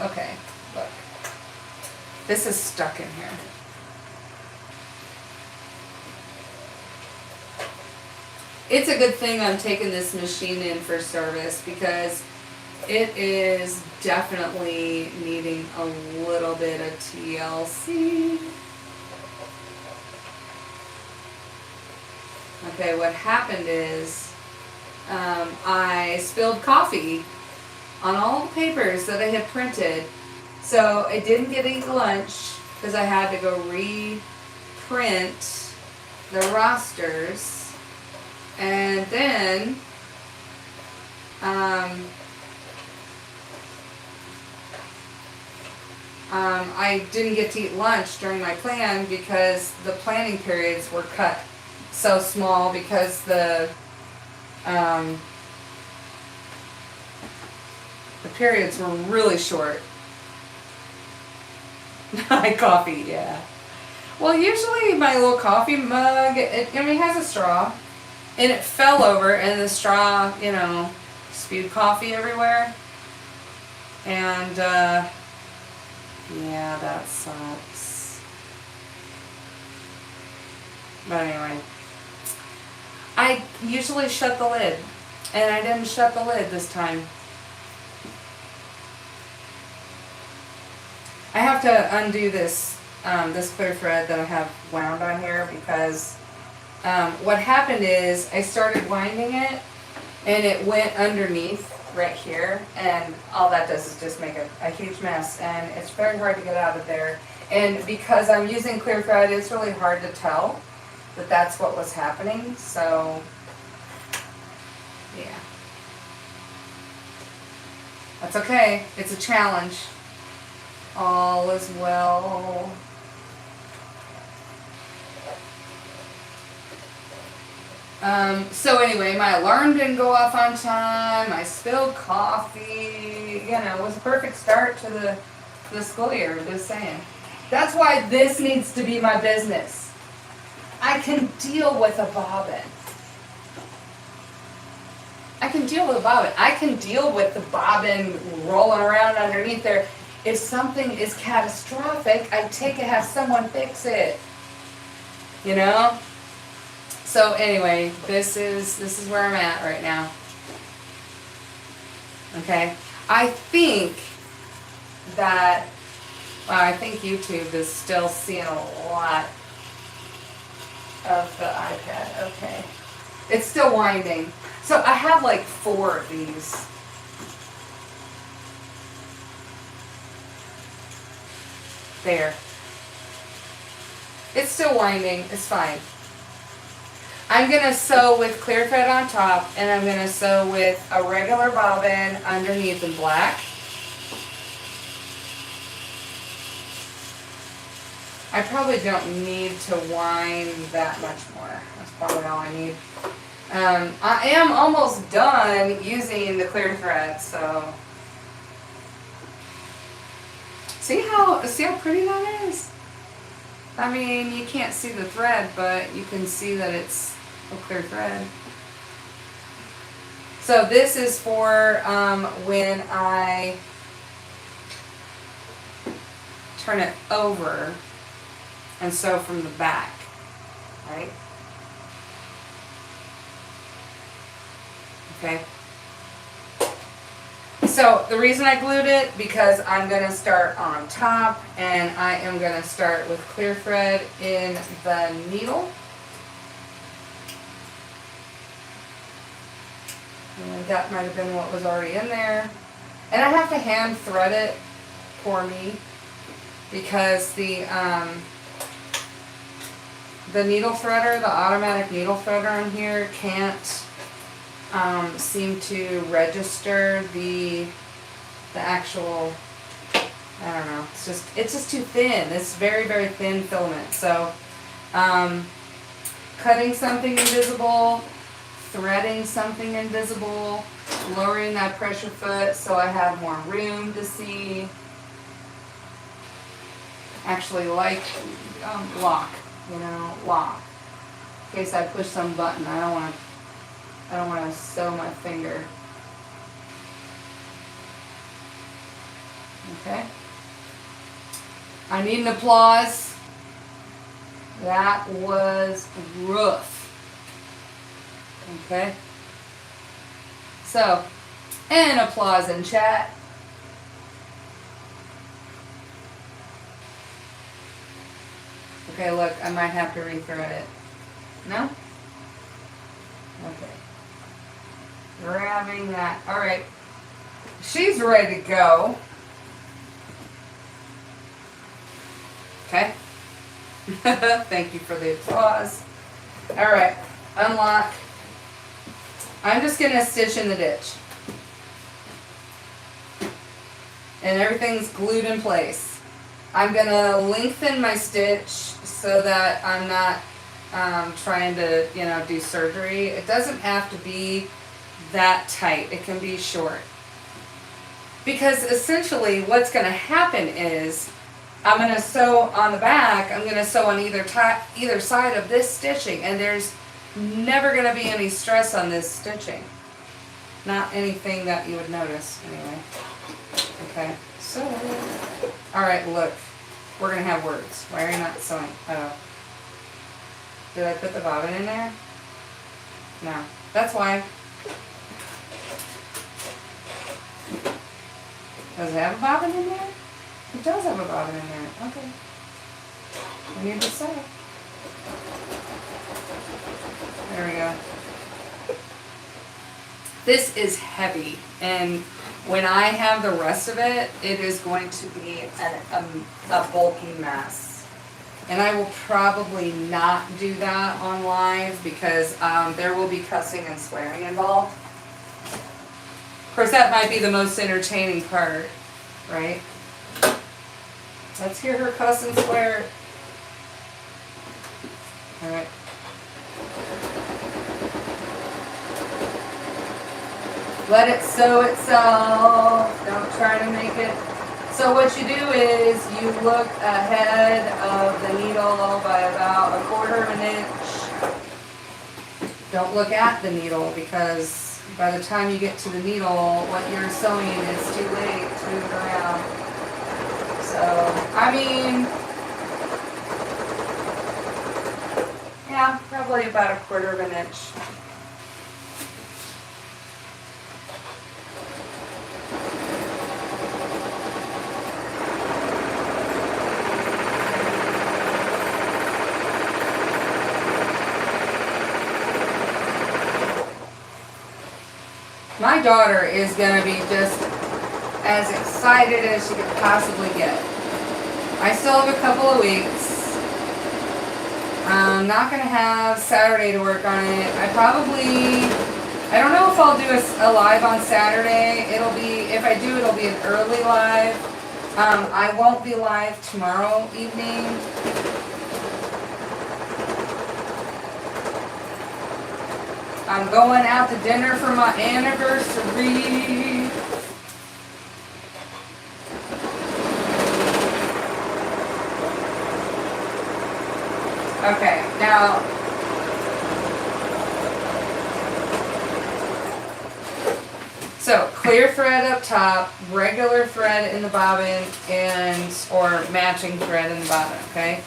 Okay, look. This is stuck in here. It's a good thing I'm taking this machine in for service because it is definitely needing a little bit of TLC. Okay, what happened is I spilled coffee on all the papers that I had printed. So I didn't get to eat lunch because I had to go reprint the rosters. And then I didn't get to eat lunch during my plan because the planning periods were cut so small because the periods were really short. My coffee, yeah. Well, usually my little coffee mug, it has a straw, and it fell over, and the straw, spewed coffee everywhere. And, yeah, that sucks. But anyway, I usually shut the lid, and I didn't shut the lid this time. I have to undo this clear thread that I have wound on here because what happened is I started winding it and it went underneath right here, and all that does is just make a huge mess, and it's very hard to get out of there. And because I'm using clear thread, it's really hard to tell that that's what was happening. So yeah, that's okay. It's a challenge. All is well. So anyway, my alarm didn't go off on time. I spilled coffee. It was a perfect start to the school year, just saying. That's why this needs to be my business. I can deal with a bobbin. I can deal with the bobbin rolling around underneath there. If something is catastrophic, I take it, have someone fix it. So anyway, this is where I'm at right now. Okay? I think YouTube is still seeing a lot of the iPad. Okay. It's still winding. So I have like 4 of these. There. It's still winding. It's fine. I'm going to sew with clear thread on top, and I'm going to sew with a regular bobbin underneath in black. I probably don't need to wind that much more. That's probably all I need. I am almost done using the clear thread, so see how pretty that is? I mean, you can't see the thread, but you can see that it's a clear thread. So this is for when I turn it over and sew from the back, right? Okay. So the reason I glued it, because I'm going to start on top, and I am going to start with clear thread in the needle. And that might have been what was already in there. And I have to hand thread it for me, because the needle threader, the automatic needle threader on here can't seem to register the actual, I don't know, it's just too thin. It's very, very thin filament. So cutting something invisible, threading something invisible, lowering that pressure foot so I have more room to see. Actually, like lock, lock. In case I push some button, I don't want to sew my finger. Okay. I need an applause. That was rough. Okay. So, an applause in chat. Okay, look, I might have to rethread it. No? Okay. Grabbing that. Alright. She's ready to go. Okay. Thank you for the applause. Alright. Unlock. I'm just going to stitch in the ditch. And everything's glued in place. I'm going to lengthen my stitch so that I'm not trying to, do surgery. It doesn't have to be that tight. It can be short. Because essentially what's going to happen is I'm going to sew on the back, I'm going to sew on either side of this stitching, and there's never going to be any stress on this stitching. Not anything that you would notice anyway. Okay, so, alright, look, we're going to have words. Why are you not sewing? Oh. Did I put the bobbin in there? No, that's why. Does it have a bobbin in there? It does have a bobbin in there. Okay. I need to sew. There we go. This is heavy, and when I have the rest of it, it is going to be a bulky mess. And I will probably not do that on live because there will be cussing and swearing involved. Of course, that might be the most entertaining part, right? Let's hear her cuss and swear. All right. Let it sew itself. Don't try to make it. So what you do is you look ahead of the needle by about 1/4 of an inch. Don't look at the needle, because by the time you get to the needle, what you're sewing is too late to move it around. So, I mean, yeah, probably about 1/4 of an inch. My daughter is going to be just as excited as she could possibly get. I still have a couple of weeks. I'm not going to have Saturday to work on it. I don't know if I'll do a live on Saturday. If I do, it'll be an early live. I won't be live tomorrow evening. I'm going out to dinner for my anniversary. Okay, now so clear thread up top, regular thread in the bobbin, or matching thread in the bobbin, okay?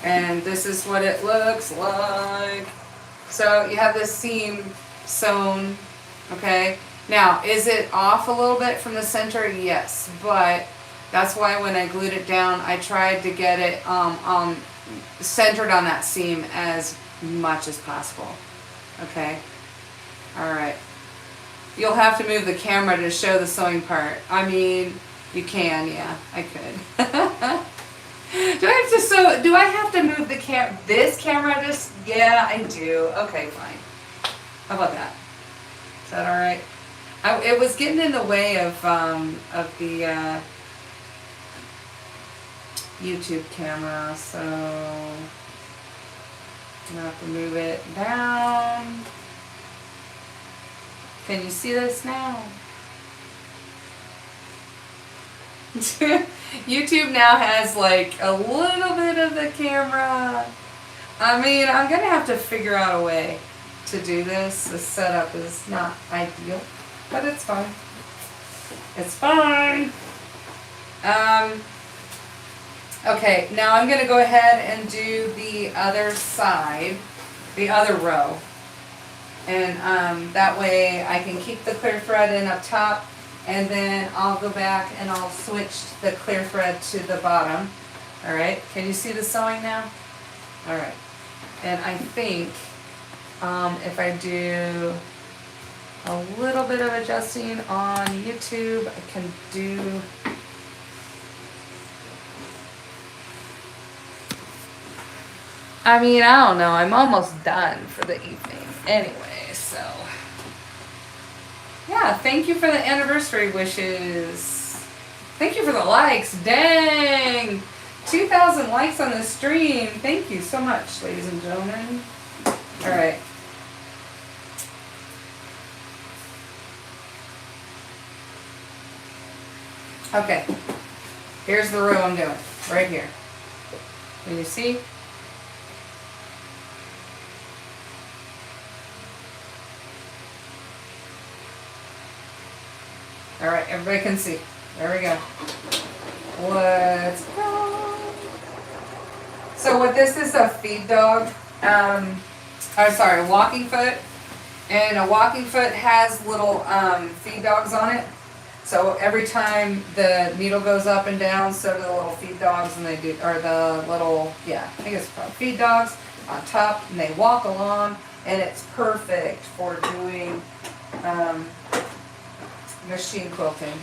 And this is what it looks like. So you have this seam sewn, okay? Now, is it off a little bit from the center? Yes, but that's why when I glued it down, I tried to get it centered on that seam as much as possible, okay? All right. You'll have to move the camera to show the sewing part. I mean, you can, yeah, I could. Do I have to move this camera just, yeah, I do. Okay, fine. How about that? Is that all right? It was getting in the way of the YouTube camera, so I'm gonna have to move it down. Can you see this now? YouTube now has like a little bit of the camera. I mean, I'm gonna have to figure out a way to do this. The setup is not ideal, but it's fine. It's fine. Okay, now I'm gonna go ahead and do the other side, the other row. And that way I can keep the clear thread in up top, and then I'll go back and I'll switch the clear thread to the bottom. All right, can you see the sewing now? All right, and I think if I do a little bit of adjusting on YouTube, I can do I mean, I don't know. I'm almost done for the evening anyway, so. Yeah, thank you for the anniversary wishes. Thank you for the likes. Dang! 2,000 likes on the stream. Thank you so much, ladies and gentlemen. Alright. Okay. Here's the row I'm doing. Right here. Can you see? All right, everybody can see. There we go. Let's go. So what this is a feed dog, walking foot. And a walking foot has little feed dogs on it. So every time the needle goes up and down, so do the little feed dogs, and I think it's called feed dogs on top, and they walk along, and it's perfect for doing machine quilting.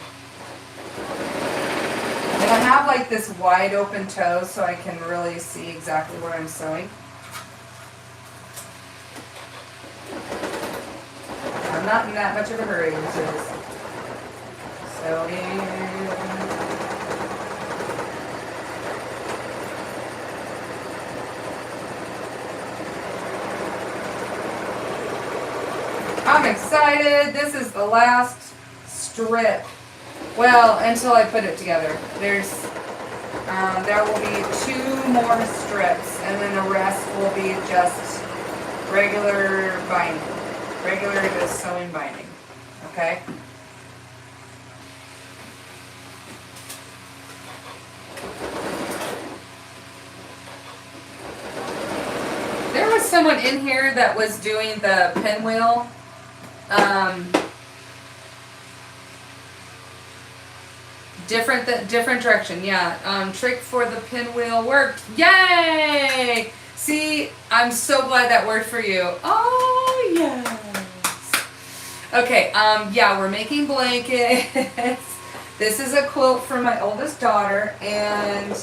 And I have like this wide open toe so I can really see exactly where I'm sewing. I'm not in that much of a hurry, just sewing. I'm excited. This is the last strip. Well, until I put it together. There will be 2 more strips, and then the rest will be just regular binding. Regular just sewing binding. Okay? There was someone in here that was doing the pinwheel. Different direction, yeah. Trick for the pinwheel worked. Yay! See, I'm so glad that worked for you. Oh, yes. Okay, yeah, we're making blankets. This is a quilt for my oldest daughter, and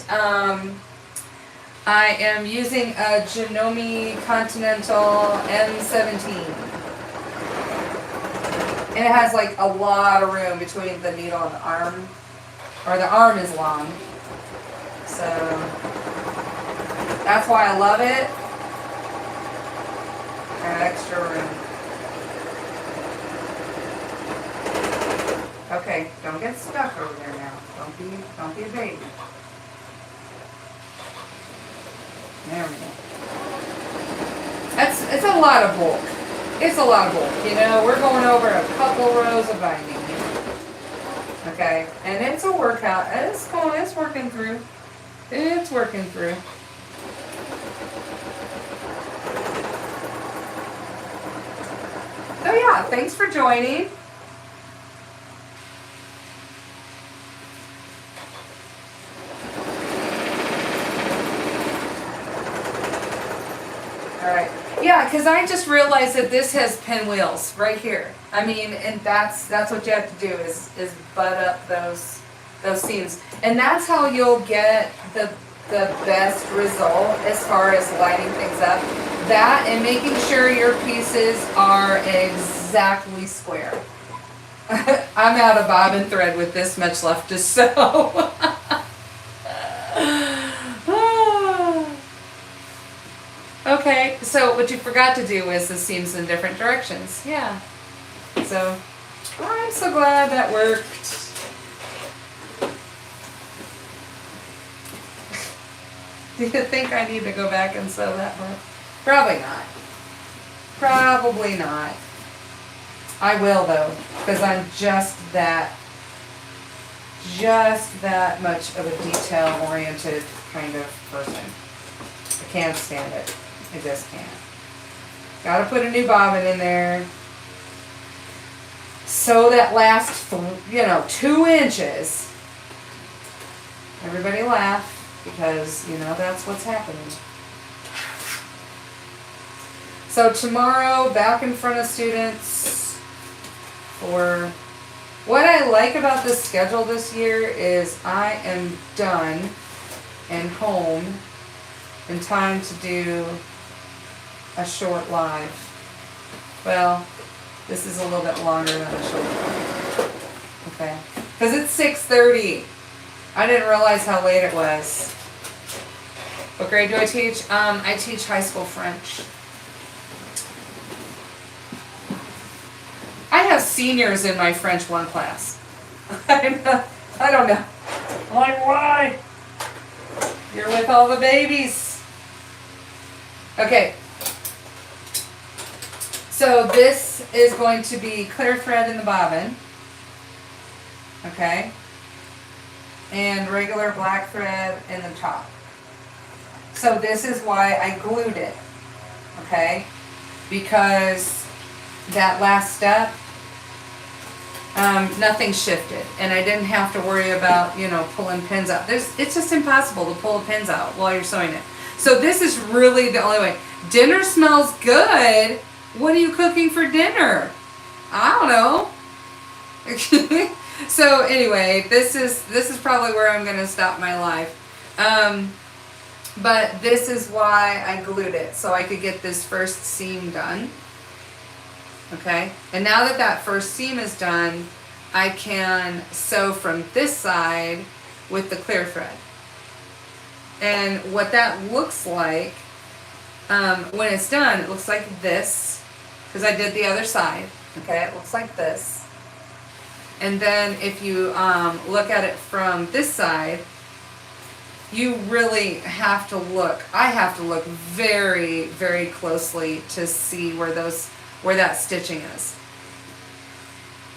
I am using a Janome Continental M17. And it has like a lot of room between the needle and the arm. Or the arm is long. So that's why I love it. Got extra room. Okay, don't get stuck over there now. Don't be a baby. There we go. It's a lot of bulk. It's a lot of bulk. You know, we're going over a couple rows of binding here. Okay, and it's a workout. It's working through. It's working through. So yeah, thanks for joining. All right. Yeah, because I just realized that this has pinwheels right here. I mean, and that's what you have to do is butt up those seams, and that's how you'll get the best result as far as lighting things up. That and making sure your pieces are exactly square. I'm out of bobbin thread with this much left to sew. Okay, so what you forgot to do is the seams in different directions. Yeah. So, I'm so glad that worked. Do you think I need to go back and sew that part? Probably not. Probably not. I will though, because I'm just that much of a detail-oriented kind of person. I can't stand it. I just can't. Gotta put a new bobbin in there. Sew that last, 2 inches. Everybody laugh, because, that's what's happening. So tomorrow, back in front of students for... What I like about this schedule this year is I am done and home in time to do a short live. Well, this is a little bit longer than a short live. Okay. Because it's 6:30. I didn't realize how late it was. What grade do I teach? I teach high school French. I have seniors in my French 1 class. I don't know. I'm like, why? You're with all the babies. Okay. So this is going to be clear thread in the bobbin. Okay. And regular black thread in the top. So this is why I glued it. Okay. Because that last step, nothing shifted, and I didn't have to worry about, pulling pins out. It's just impossible to pull the pins out while you're sewing it. So this is really the only way. Dinner smells good. What are you cooking for dinner? I don't know. So anyway, this is probably where I'm going to stop my live. But this is why I glued it, so I could get this first seam done. Okay, and now that first seam is done, I can sew from this side with the clear thread. And what that looks like, when it's done, it looks like this, because I did the other side. Okay, it looks like this. And then if you look at it from this side, you really have to look. I have to look very, very closely to see where that stitching is.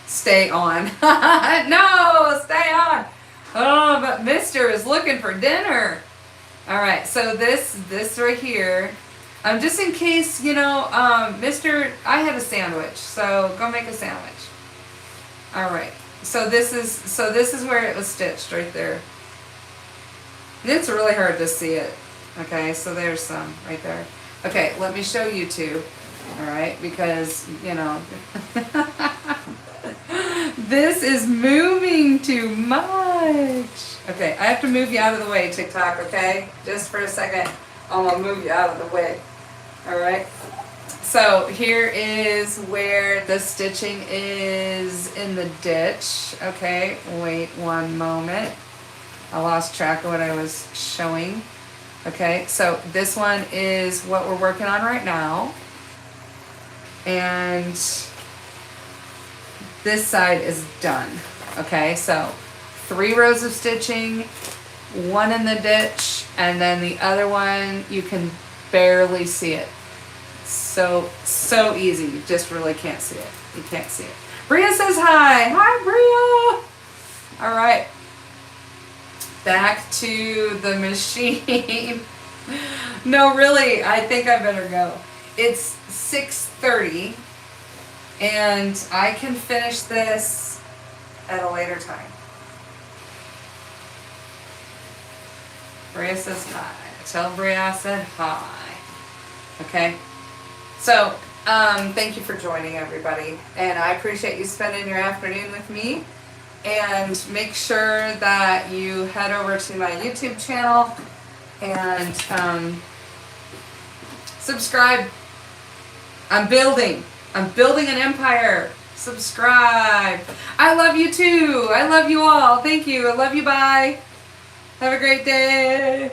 Stay on. No, stay on. Oh, but Mister is looking for dinner. All right, so this right here, just in case, Mister, I had a sandwich, so go make a sandwich. All right, so this is where it was stitched right there. It's really hard to see it. Okay, so there's some right there. Okay, let me show you two. All right, because, this is moving too much. Okay, I have to move you out of the way, TikTok, okay? Just for a second, I'm gonna move you out of the way. All right, so here is where the stitching is in the ditch. Okay, wait one moment. I lost track of what I was showing. Okay, so this one is what we're working on right now. And this side is done. Okay, so 3 rows of stitching, 1 in the ditch, and then the other one you can barely see it. So easy. You just really can't see it. You can't see it. Bria says hi. Hi, Bria. All right. Back to the machine. No, really, I think I better go. It's 6:30 and I can finish this at a later time. Bria says hi. Tell Bria I said hi. Okay? So, thank you for joining, everybody. And I appreciate you spending your afternoon with me. And make sure that you head over to my YouTube channel and subscribe. I'm building an empire. Subscribe. I love you too. I love you all. Thank you. I love you. Bye. Have a great day.